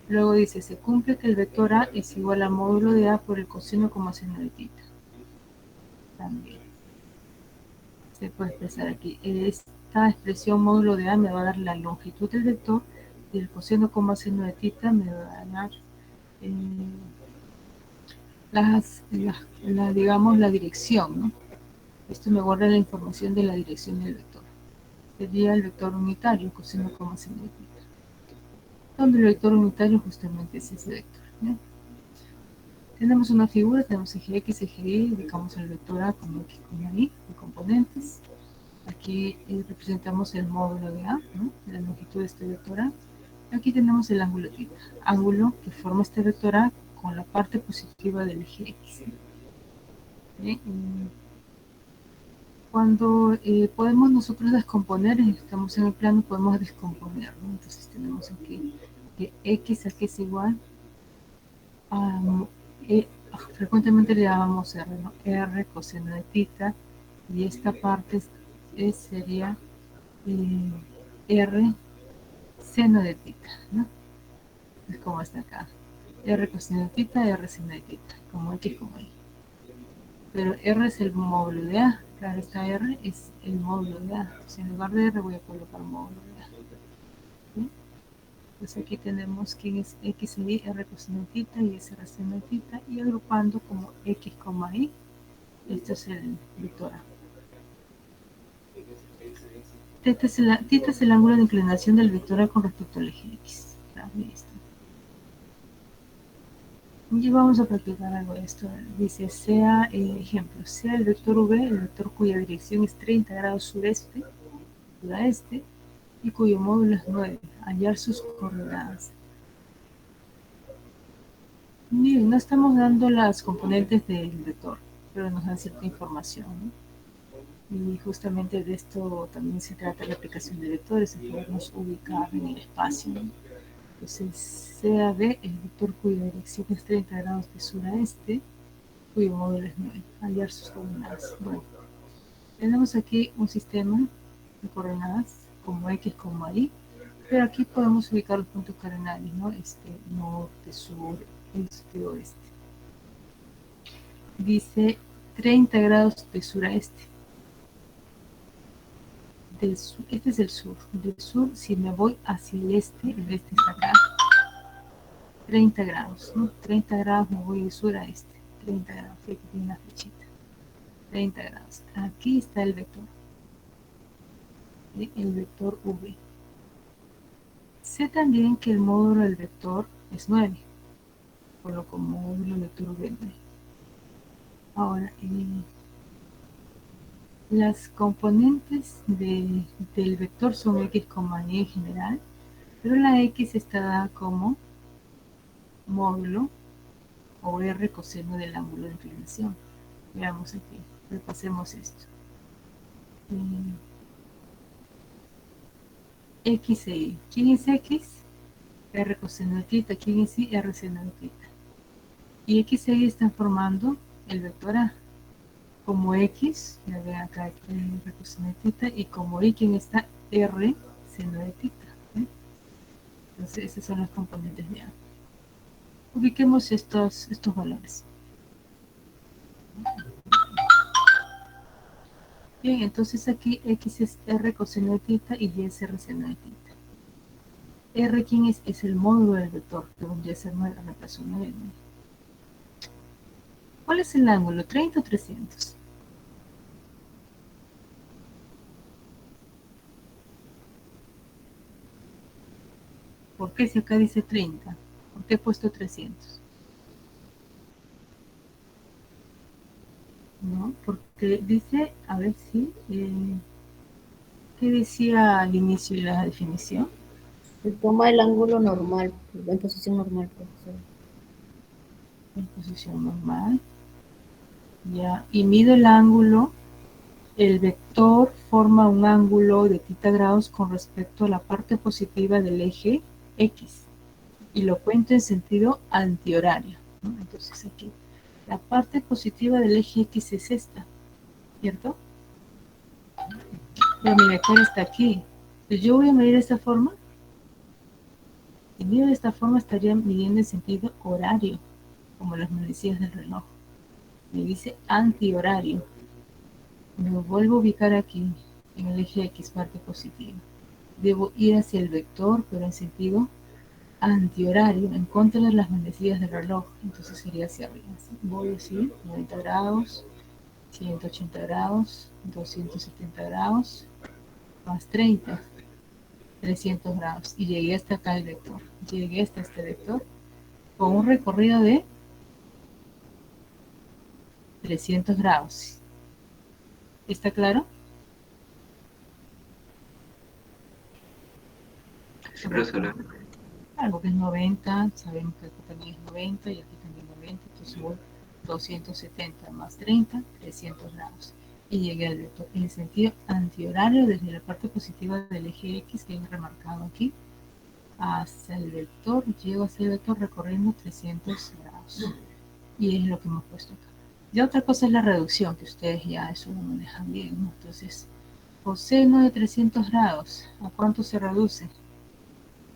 Luego dice, se cumple que el vector A es igual a módulo de A por el coseno como seno de tita. También se puede expresar aquí. Esta expresión módulo de A me va a dar la longitud del vector y el coseno como seno de tita me va a dar digamos, la dirección, ¿no? Esto me guarda la información de la dirección del vector. Sería el vector unitario, coseno como seno de tita. Donde el vector unitario justamente es ese vector, ¿no? Tenemos una figura, tenemos eje X, eje Y, ubicamos el vector A con X, con Y, de componentes. Aquí representamos el módulo de A, ¿no? La longitud de este vector A. Aquí tenemos el ángulo θ, ángulo que forma este vector A con la parte positiva del eje X. ¿Sí? Cuando podemos nosotros descomponer, estamos en el plano, podemos descomponer, ¿no? Entonces tenemos aquí que X aquí es igual a frecuentemente le llamamos R, ¿no? R coseno de tita, y esta parte sería R seno de tita, ¿no? Es como está acá. R coseno de tita, R seno de tita, como X como Y. Pero R es el módulo de A. Claro, esta R es el módulo de A. Entonces, en lugar de R voy a colocar módulo de A. ¿Sí? Pues aquí tenemos quién es X y Y, R coseno de tita y S R seno de tita. Y agrupando como X, Y, este es el vector A. Tita es el ángulo de inclinación del vector A con respecto al eje X. Listo. Y vamos a practicar algo de esto. Dice, sea, ejemplo, sea el vector V, el vector cuya dirección es 30 grados sureste, sudaeste, y cuyo módulo es 9. Hallar sus coordenadas. Miren, no estamos dando las componentes del vector, pero nos dan cierta información, ¿no? Y justamente de esto también se trata la aplicación de vectores, en podernos ubicar en el espacio, ¿no? Entonces, CAB, el vector cuya dirección es 30 grados de sur a este, cuyo módulo es 9. Hallar sus coordenadas. Bueno, tenemos aquí un sistema de coordenadas como X, como Y, pero aquí podemos ubicar los puntos cardinales, ¿no? Norte, sur, este, oeste. Dice 30 grados de sur a este. Este es el sur. Del sur, si me voy hacia el este está acá. 30 grados, ¿no? 30 grados me voy de sur a este. 30 grados, aquí tiene una flechita. 30 grados. Aquí está el vector. El vector V. Sé también que el módulo del vector es 9. Coloco módulo vector V9. Ahora, las componentes del vector son X, Y en general, pero la X está dada como módulo o R coseno del ángulo de inclinación. Veamos aquí, repasemos esto. X e Y. ¿Quién es X? R coseno de tita. ¿Quién es Y? R seno de tita. Y X e Y están formando el vector A. Como X, ya ven acá R coseno de tita, y como Y, ¿quién está? R seno de tita. ¿Sí? Entonces, esas son las componentes de A. Ubiquemos estos valores. Bien, entonces aquí X es R coseno de tita y Y es R seno de tita. R, ¿quién es? Es el módulo del vector, que vendría a ser 9, reemplazo 9. ¿Cuál es el ángulo? ¿30 o 300? ¿Por qué si acá dice 30? ¿Por qué he puesto 300? ¿No? Porque dice, a ver si, ¿qué decía al inicio de la definición? Se toma el ángulo normal, en posición normal, profesor. En posición normal. Ya, y mido el ángulo. El vector forma un ángulo de θ grados con respecto a la parte positiva del eje X. Y lo cuento en sentido antihorario, ¿no? Entonces aquí, la parte positiva del eje X es esta, ¿cierto? Pero mi vector está aquí. Entonces yo voy a medir de esta forma. Si mido de esta forma estaría midiendo en sentido horario, como las manecillas del reloj. Me dice antihorario. Me vuelvo a ubicar aquí, en el eje X, parte positiva. Debo ir hacia el vector, pero en sentido antihorario, en contra de las manecillas del reloj. Entonces sería hacia arriba. ¿Sí? Voy así, 90 grados, 180 grados, 270 grados, más 30, 300 grados. Y llegué hasta acá el vector. Llegué hasta este vector con un recorrido de 300 grados. ¿Está claro? Sí, profesora. Algo que es 90, sabemos que aquí también es 90 y aquí también 90, entonces voy 270 más 30, 300 grados. Y llegué al vector en el sentido antihorario desde la parte positiva del eje X que he remarcado aquí hacia el vector, llego hacia el vector recorriendo 300 grados. Y es lo que hemos puesto acá. Y otra cosa es la reducción, que ustedes ya eso lo manejan bien, ¿no? Entonces, coseno de 300 grados, ¿a cuánto se reduce?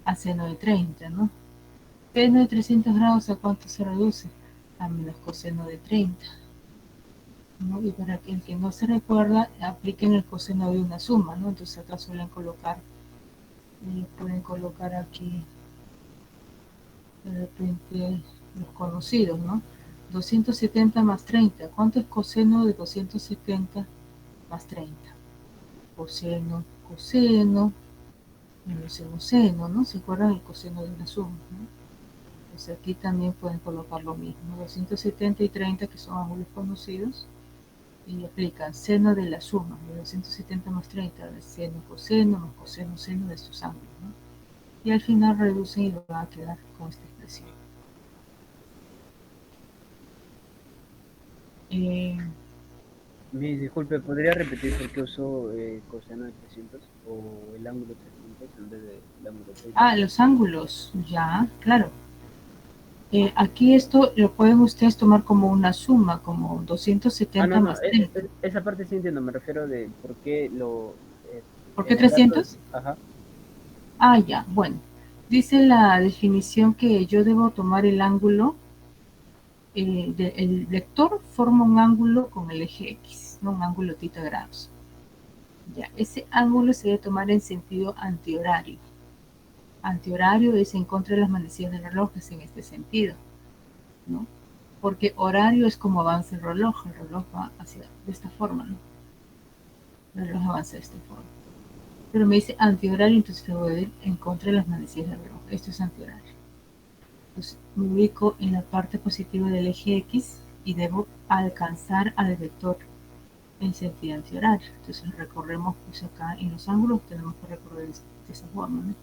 a seno de 30, ¿no? Seno de 300 grados, ¿a cuánto se reduce? A menos coseno de 30, ¿no? Y para el que no se recuerda, apliquen el coseno de una suma, ¿no? Entonces acá suelen colocar, pueden colocar aquí de repente los conocidos, ¿no? 270 más 30, ¿cuánto es coseno de 270 más 30? Coseno, coseno, menos seno, seno, ¿no? ¿Se acuerdan del coseno de una suma, ¿no? Pues aquí también pueden colocar lo mismo, 270 y 30, que son ángulos conocidos, y aplican seno de la suma, de 270 más 30, de seno, coseno, más coseno, seno de estos ángulos, ¿no? Y al final reducen y van a quedar con esta expresión. Disculpe, ¿podría repetir por qué usó coseno de 300 o el ángulo 300 en vez del ángulo 30? Los ángulos, ya, claro. Aquí esto lo pueden ustedes tomar como una suma, como 270 más 30. Esa parte sí entiendo, me refiero de por qué lo... ¿Por qué 300? Ajá. Ya, bueno. Dice la definición que yo debo tomar el ángulo, el vector forma un ángulo con el eje X, no un ángulo θ grados. Ya, ese ángulo se debe tomar en sentido antihorario. Antihorario es en contra de las manecillas del reloj, es en este sentido, ¿no? Porque horario es como avanza el reloj va hacia de esta forma, ¿no? El reloj avanza de esta forma. Pero me dice antihorario, entonces debo ir en contra de las manecillas del reloj. Esto es antihorario. Entonces me ubico en la parte positiva del eje X y debo alcanzar al vector en sentido antihorario. Entonces recorremos, pues acá en los ángulos tenemos que recorrer de esa forma, ¿no?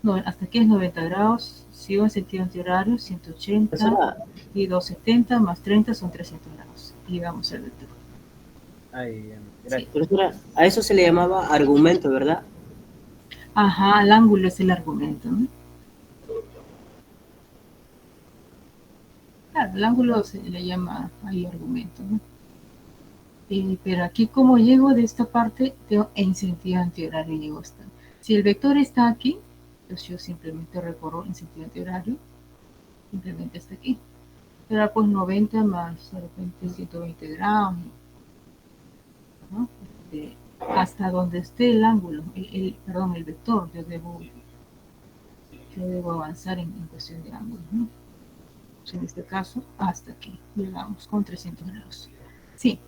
No, hasta aquí es 90 grados, sigo en sentido antihorario, 180 y 270 más 30 son 300 grados. Y llegamos al vector. Sí. Profesora, a eso se le llamaba argumento, ¿verdad? Ajá, el ángulo es el argumento, ¿no? Claro, el ángulo se le llama ahí argumento, ¿no? Pero aquí como llego de esta parte, tengo en sentido antihorario llego hasta. Si el vector está aquí, entonces yo simplemente recorro en sentido antihorario, simplemente hasta aquí. Será pues 90 más de repente 120 grados, ¿no? Hasta donde esté el ángulo, perdón, el vector, yo debo avanzar en cuestión de ángulo, ¿no? Pues en este caso, hasta aquí, llegamos con 300 grados. Sí.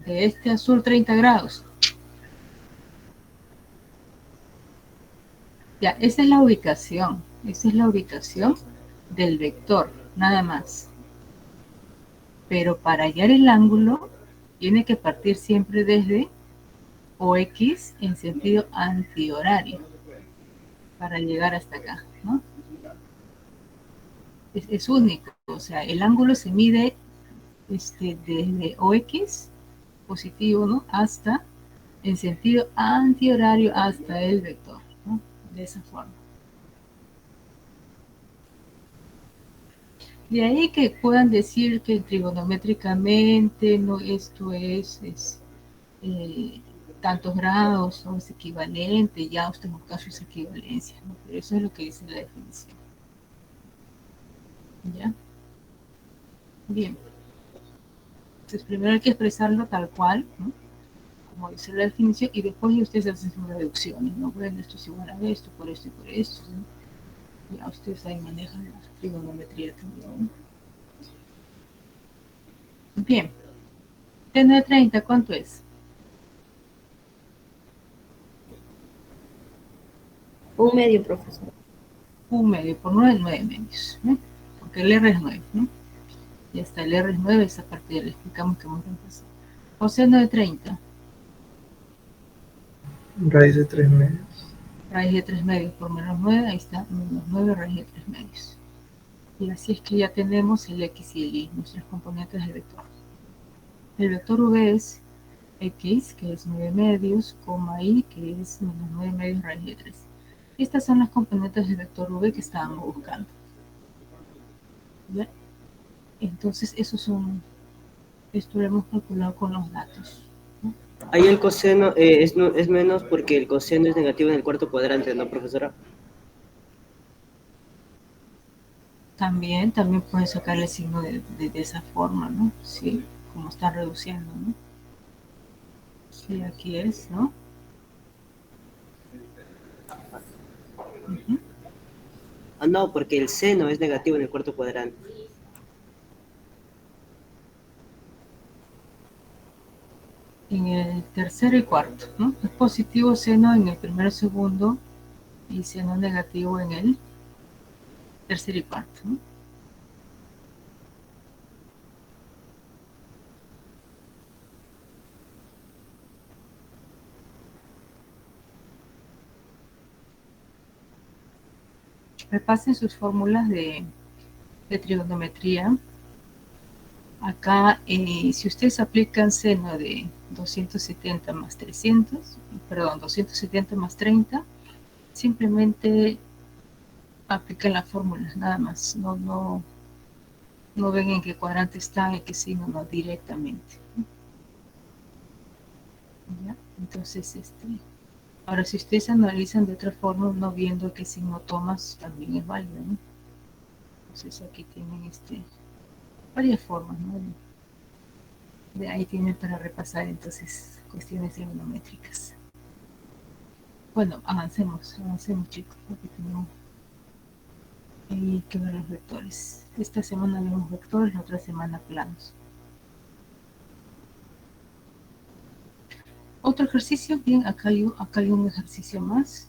De este a sur 30 grados. Ya, esa es la ubicación del vector, nada más. Pero para hallar el ángulo, tiene que partir siempre desde OX en sentido antihorario, para llegar hasta acá, ¿no? Es único, o sea, el ángulo se mide desde OX, positivo, ¿no? Hasta, en sentido antihorario, hasta el vector, ¿no? De esa forma. De ahí que puedan decir que trigonométricamente no, esto es tantos grados o es equivalente, ya usted busca sus equivalencias, ¿no? Pero eso es lo que dice la definición. ¿Ya? Bien. Entonces primero hay que expresarlo tal cual, ¿no? Como dice la definición, y después ustedes hacen sus reducciones, ¿no? Bueno, esto es igual a esto, por esto y por esto, ¿no? Ya ustedes ahí manejan la trigonometría también, ¿no? Bien. T de 30, ¿cuánto es? Un medio, profesor. Un medio por 9, 9 medios, ¿no? Porque el R es 9, ¿no? Y hasta el R es 9, esa parte ya le explicamos que hemos reemplazado. Coseno de 30. Raíz de 3 medios. Raíz de 3 medios por menos 9, ahí está, menos 9 raíz de 3 medios. Y así es que ya tenemos el X y el Y, nuestras componentes del vector. El vector V es X, que es 9 medios, coma Y, que es menos 9 medios raíz de 3. Estas son las componentes del vector V que estábamos buscando. ¿Ya? Entonces, esto lo hemos calculado con los datos, ¿no? Ahí el coseno es menos porque el coseno es negativo en el cuarto cuadrante, ¿no, profesora? También puedes sacar el signo de esa forma, ¿no? Sí, como está reduciendo, ¿no? Sí, aquí es, ¿no? Uh-huh. Ah, no, porque el seno es negativo en el cuarto cuadrante. En el tercero y cuarto, ¿no? Es positivo seno en el primero y segundo y seno negativo en el tercero y cuarto, ¿no? Repasen sus fórmulas de trigonometría. Acá, si ustedes aplican seno de 270 más 300, perdón, 270 más 30, simplemente aplican las fórmulas, nada más. No ven en qué cuadrante está, en qué signo, no, directamente. ¿Ya? Entonces, ahora si ustedes analizan de otra forma, no viendo qué signo tomas, también es válido, ¿no? Entonces aquí tienen varias formas, ¿no? De ahí tienen para repasar entonces cuestiones trigonométricas. Bueno, avancemos chicos, porque tenemos que ver los vectores. Esta semana vemos vectores, la otra semana planos. Otro ejercicio, bien, acá hay un ejercicio más.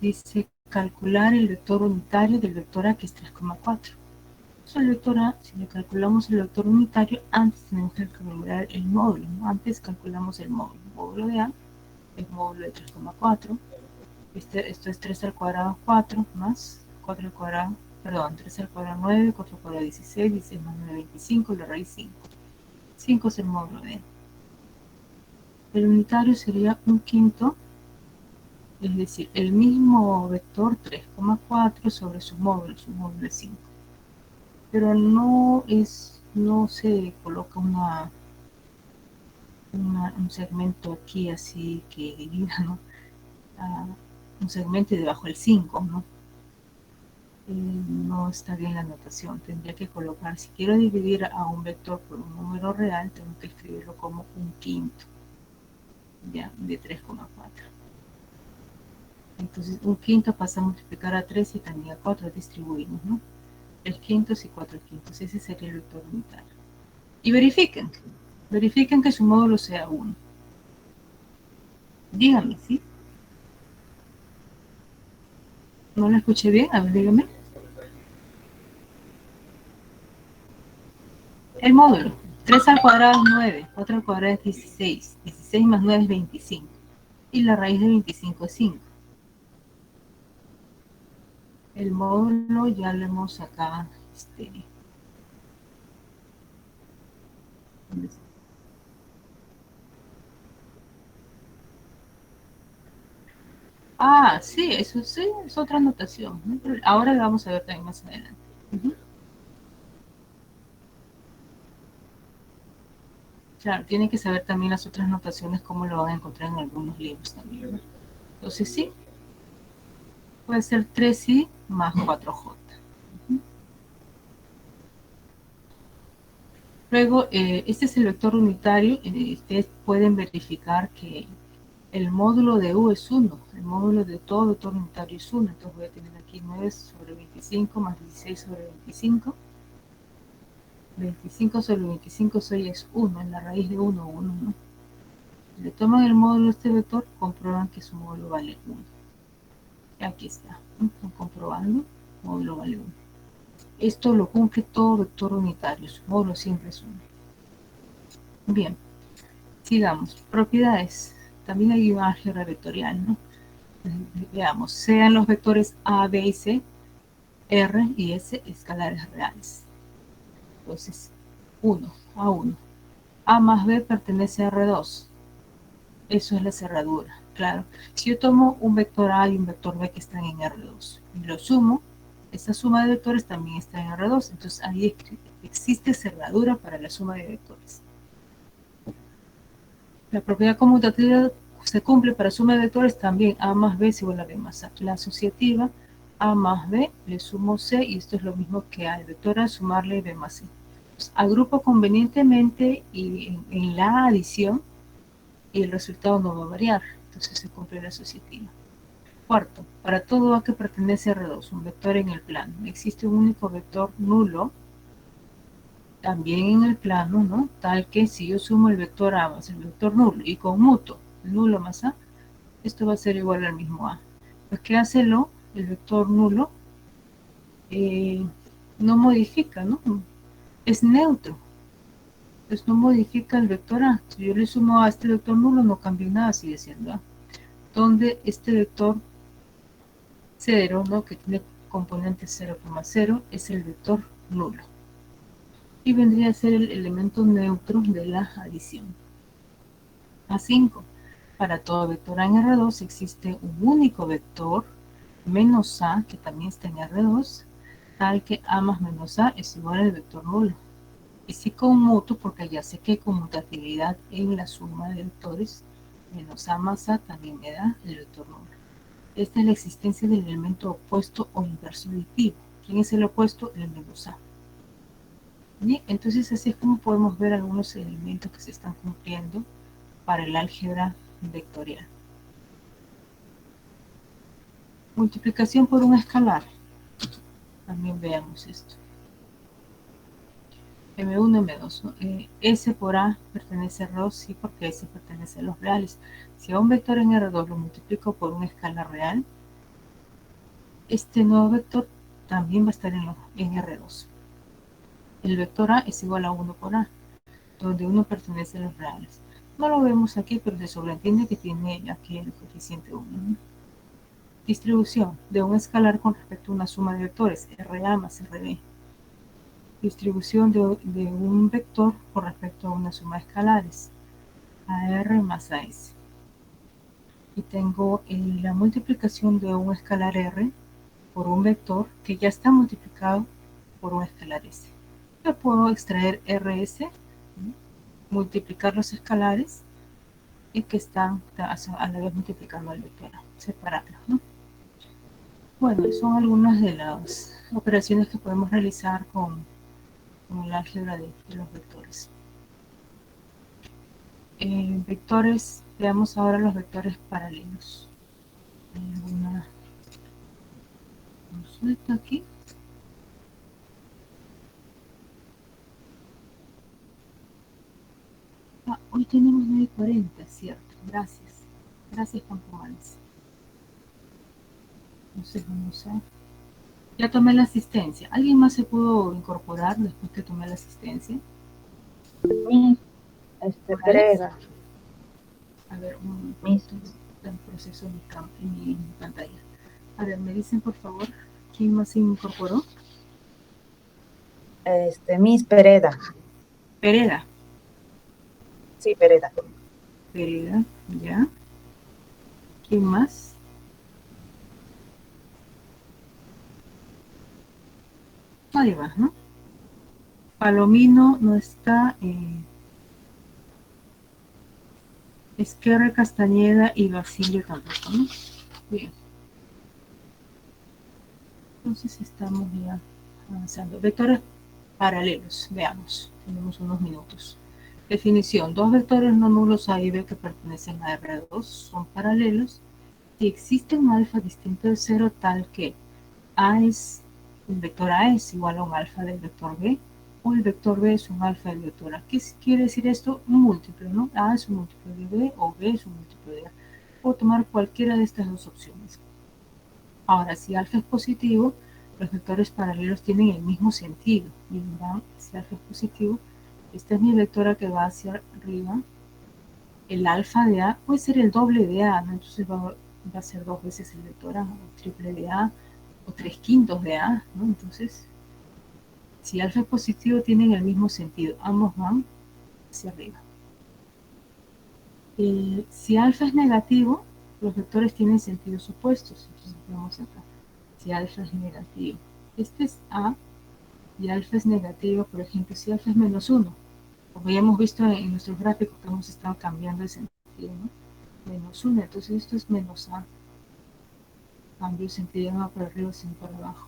Dice calcular el vector unitario del vector A, que es 3,4. El vector A, si le calculamos el vector unitario, antes tenemos que calcular el módulo, ¿no? Antes calculamos el módulo. El módulo de A es módulo de 3,4. Esto es 3 al cuadrado 4 más 4 al cuadrado, perdón, 3 al cuadrado 9, 4 al cuadrado 16, 16 más 9, 25, la raíz 5. 5 es el módulo de A. El unitario sería un quinto, es decir, el mismo vector 3,4 sobre su módulo es 5. Pero no se coloca un segmento aquí así que divida, ¿no? Un segmento y debajo el 5, ¿no? No está bien la notación. Tendría que colocar, si quiero dividir a un vector por un número real, tengo que escribirlo como un quinto, ya, de 3,4. Entonces, un quinto pasa a multiplicar a 3 y también a 4, distribuimos, ¿no? El quinto y 4 quintos, ese sería el vector unitario. Y verifiquen que su módulo sea 1. Díganme, ¿sí? ¿No lo escuché bien? A ver, dígame. El módulo. 3 al cuadrado es 9, 4 al cuadrado es 16, 16 más 9 es 25. Y la raíz de 25 es 5. El módulo ya lo hemos acá, sí, eso sí, es otra notación, ¿no? Pero ahora lo vamos a ver también más adelante. Claro, tienen que saber también las otras notaciones, como lo van a encontrar en algunos libros también, ¿no? Entonces sí, puede ser 3i más 4j. Luego, este es el vector unitario. Ustedes pueden verificar que el módulo de U es 1. El módulo de todo vector unitario es 1. Entonces voy a tener aquí 9 sobre 25 más 16 sobre 25. 25 sobre 25 es 1. En la raíz de 1, 1, ¿no? Si le toman el módulo de este vector, comprueban que su módulo vale 1. Aquí está. Están comprobando, módulo vale 1. Esto lo cumple todo vector unitario. Su módulo siempre es 1. Bien. Sigamos. Propiedades. También hay un álgebra vectorial, ¿no? Veamos. Sean los vectores A, B y C, R y S escalares reales. Entonces, 1, A1. A más B pertenece a R2. Eso es la cerradura. Claro. Si yo tomo un vector A y un vector B que están en R2 y lo sumo, Esta suma de vectores también está en R2, entonces ahí existe cerradura para la suma de vectores. La propiedad conmutativa se cumple para suma de vectores también. A más B es igual a B más A. La asociativa, A más B, le sumo C, y esto es lo mismo que al vector A sumarle B más C. Entonces, agrupo convenientemente y en la adición, y el resultado no va a variar. Entonces se cumple la asociativa. Cuarto, para todo A que pertenece a R2, un vector en el plano, existe un único vector nulo, también en el plano, ¿no? Tal que si yo sumo el vector A más el vector nulo y conmuto el nulo más A, esto va a ser igual al mismo A. Pues ¿qué hace el vector nulo? No modifica, ¿no? Es neutro. Pues no modifica el vector A. Si yo le sumo a este vector nulo, no cambia nada, sigue siendo A. Donde este vector 0, ¿no? Que tiene componente 0,0, es el vector nulo. Y vendría a ser el elemento neutro de la adición. A5. Para todo vector A en R2 existe un único vector menos A, que también está en R2, tal que A más menos A es igual al vector nulo. Y si conmuto, porque ya sé que hay conmutatividad en la suma de vectores, menos A más A también me da el vector nulo. Esta es la existencia del elemento opuesto o inverso aditivo. ¿Quién es el opuesto? El menos A. Bien, entonces así es como podemos ver algunos elementos que se están cumpliendo para el álgebra vectorial. Multiplicación por un escalar. También veamos esto. M1, M2, ¿no? S por A pertenece a R2, sí, porque S pertenece a los reales. Si a un vector en R2 lo multiplico por un escalar real, este nuevo vector también va a estar en R2. El vector A es igual a 1 por A, donde 1 pertenece a los reales. No lo vemos aquí, pero se sobreentiende que tiene aquí el coeficiente 1, ¿no? Distribución de un escalar con respecto a una suma de vectores, RA más RB. Distribución de un vector con respecto a una suma de escalares, AR más AS. Y tengo la multiplicación de un escalar R por un vector que ya está multiplicado por un escalar S. Yo puedo extraer RS, ¿no? Multiplicar los escalares y que están a la vez multiplicando el vector A, separarlos, ¿no? Bueno, son algunas de las operaciones que podemos realizar con el álgebra de los vectores. Vectores, veamos ahora los vectores paralelos. ¿Hay alguna consulta aquí? Hoy tenemos 9:40, cierto. Gracias. Gracias, Campomanes. Entonces vamos a... Ya tomé la asistencia. ¿Alguien más se pudo incorporar después que tomé la asistencia? Pereda. A ver, un momento. Está en proceso en mi pantalla. A ver, me dicen por favor, ¿quién más se incorporó? Miss Pereda. Pereda. Sí, Pereda. Pereda, ya. ¿Quién más? Nadie más, ¿no? Palomino no está. Esquerra, Castañeda y Basilio tampoco, ¿no? Bien. Entonces estamos ya avanzando. Vectores paralelos, veamos. Tenemos unos minutos. Definición. Dos vectores no nulos A y B que pertenecen a R2 son paralelos si existe un alfa distinto de 0 tal que el vector A es igual a un alfa del vector B, o el vector B es un alfa del vector A. ¿Qué quiere decir esto? Un múltiplo, ¿no? A es un múltiplo de B o B es un múltiplo de A. Puedo tomar cualquiera de estas dos opciones. Ahora, si alfa es positivo, los vectores paralelos tienen el mismo sentido. Y verán, si alfa es positivo, esta es mi vectora que va hacia arriba. El alfa de A puede ser el doble de A, ¿no? Entonces va a ser dos veces el vector A, o triple de A, o 3/5 de A, ¿no? Entonces, si alfa es positivo, tienen el mismo sentido. Ambos van hacia arriba. Si alfa es negativo, los vectores tienen sentidos opuestos. Entonces, vamos acá. Si alfa es negativo. Este es A y alfa es negativo, por ejemplo, si alfa es -1, como ya hemos visto en nuestros gráficos que hemos estado cambiando de sentido, ¿no? -1, entonces esto es menos A. Cambio el sentido no para arriba, sino para abajo.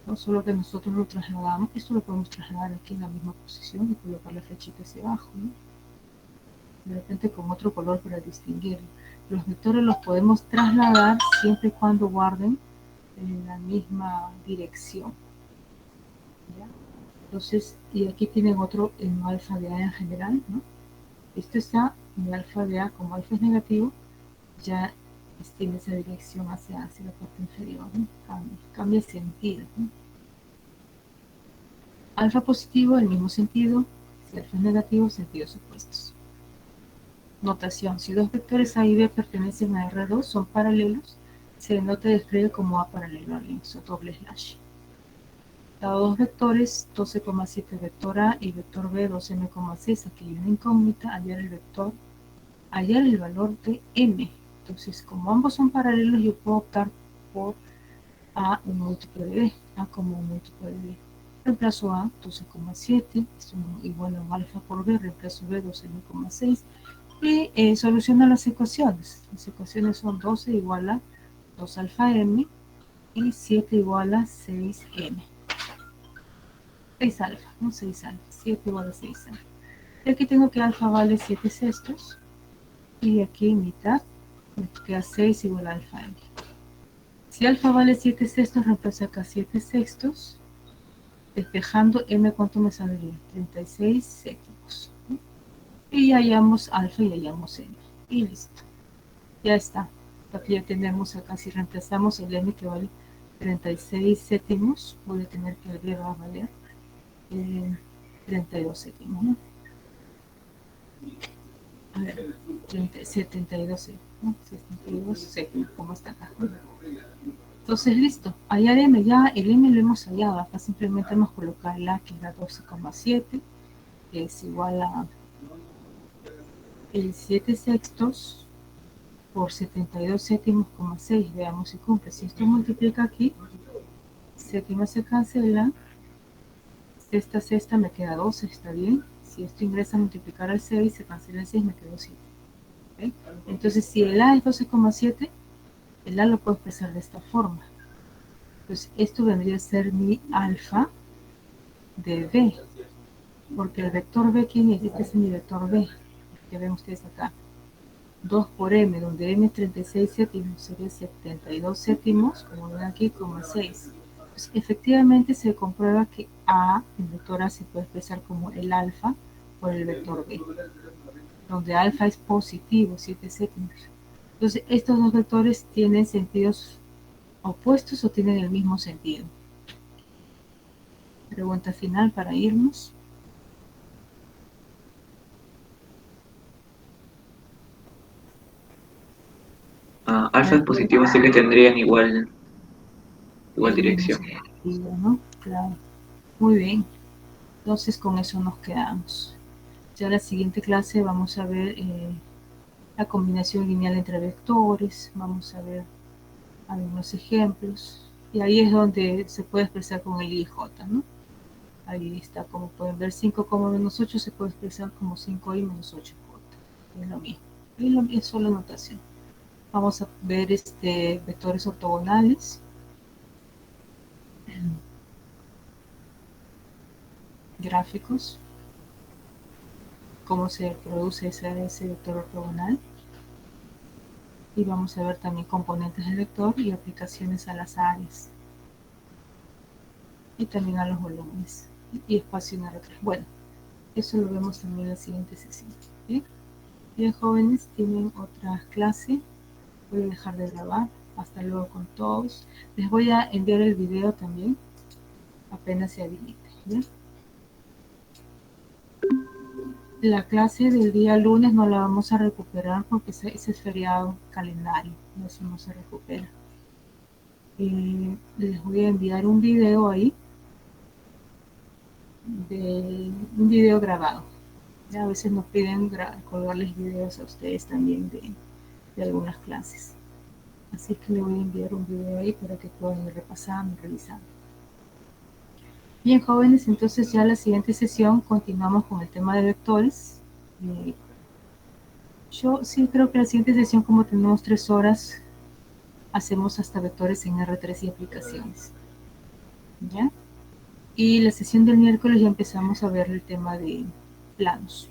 ¿No? Solo que nosotros lo trasladamos, esto lo podemos trasladar aquí en la misma posición y colocar la flechita hacia abajo, ¿no? De repente con otro color para distinguirlo. Los vectores los podemos trasladar siempre y cuando guarden en la misma dirección. ¿Ya? Entonces, y aquí tienen otro en alfa de A en general, ¿no? Esto está en alfa de A, como alfa es negativo, ya tiene esa dirección hacia la parte inferior, ¿no? Cambia sentido, ¿no? Alfa positivo, el mismo sentido, si alfa es negativo, sentidos opuestos. Notación, si dos vectores A y B pertenecen a R2, son paralelos, se denota y describe como A paralelo al lienzo, doble slash. Dado dos vectores, 12,7 vector A y vector B, 12m,6, aquí hay una incógnita, hallar el valor de M. Entonces, como ambos son paralelos, yo puedo optar por A un múltiplo de B, A como un múltiplo de B. Reemplazo A, 12,7, es igual a un alfa por B, reemplazo B, 12m,6, y soluciono las ecuaciones. Las ecuaciones son 12 igual a 2 alfa M y 7 igual a 6M. 6 alfa, ¿no? 6 alfa, 7 igual a 6 alfa. Y aquí tengo que alfa vale 7 sextos, y aquí mitad, me queda 6 igual a alfa M. Si alfa vale 7 sextos, reemplazo acá 7 sextos, despejando M, ¿cuánto me saldría? 36 séptimos. ¿No? Y hallamos alfa y hallamos M. Y listo. Ya está. Aquí ya tenemos acá, si reemplazamos el M que vale 36 séptimos, voy a tener que el B va a valer 32 séptimos, ¿no? A ver, 72 séptimos, ¿no? 72 séptimos, como está acá. Entonces, listo. Hallar M, ya el M lo hemos hallado. Acá simplemente vamos a colocar la que era 12,7, que es igual a el 7 sextos por 72 séptimos, 6. Veamos si cumple. Si esto multiplica aquí, séptimas se cancelan, sexta me queda 12, está bien. Si esto ingresa a multiplicar al 6, se cancela el 6, me quedó 7. ¿Okay? Entonces, si el A es 12,7, el A lo puedo expresar de esta forma. Pues esto vendría a ser mi alfa de B, porque el vector B, ¿quién es? Este es mi vector B, que ven ustedes acá. 2 por M, donde M es 36 séptimos, sería 72 séptimos, como ven aquí, 6. Pues efectivamente se comprueba que A, el vector A, se puede expresar como el alfa por el vector B, donde alfa es positivo, 7 séptimos. Entonces, estos dos vectores tienen sentidos opuestos o tienen el mismo sentido. Pregunta final para irnos. Alfa es positivo, así que tendrían igual dirección. Sentido, ¿no? Claro. Muy bien. Entonces con eso nos quedamos. Ya en la siguiente clase vamos a ver la combinación lineal entre vectores, vamos a ver algunos ejemplos, y ahí es donde se puede expresar con el IJ, ¿no? Ahí está, como pueden ver, 5, menos 8 se puede expresar como 5i menos 8j, es lo mismo, es solo notación. Vamos a ver vectores ortogonales, gráficos, cómo se produce ese vector ortogonal, y vamos a ver también componentes del vector y aplicaciones a las áreas y también a los volúmenes y espacio en R3. Bueno, eso lo vemos también en la siguiente sesión. Bien, bien jóvenes, tienen otra clase. Voy a dejar de grabar. Hasta luego con todos. Les voy a enviar el video también apenas se habilite. ¿Bien? La clase del día lunes no la vamos a recuperar porque ese es feriado calendario, eso no se recupera. Les voy a enviar un video ahí, un video grabado. Ya a veces nos piden colgarles videos a ustedes también de algunas clases. Así que le voy a enviar un video ahí para que puedan ir repasando, revisando. Bien, jóvenes, entonces ya la siguiente sesión continuamos con el tema de vectores. Yo sí creo que la siguiente sesión, como tenemos 3 horas, hacemos hasta vectores en R3 y aplicaciones. ¿Ya? Y la sesión del miércoles ya empezamos a ver el tema de planos.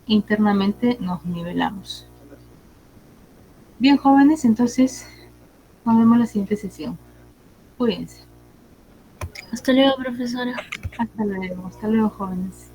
Internamente nos nivelamos. Bien, jóvenes, entonces nos vemos en la siguiente sesión. Cuídense. Hasta luego, profesora. Hasta luego, jóvenes.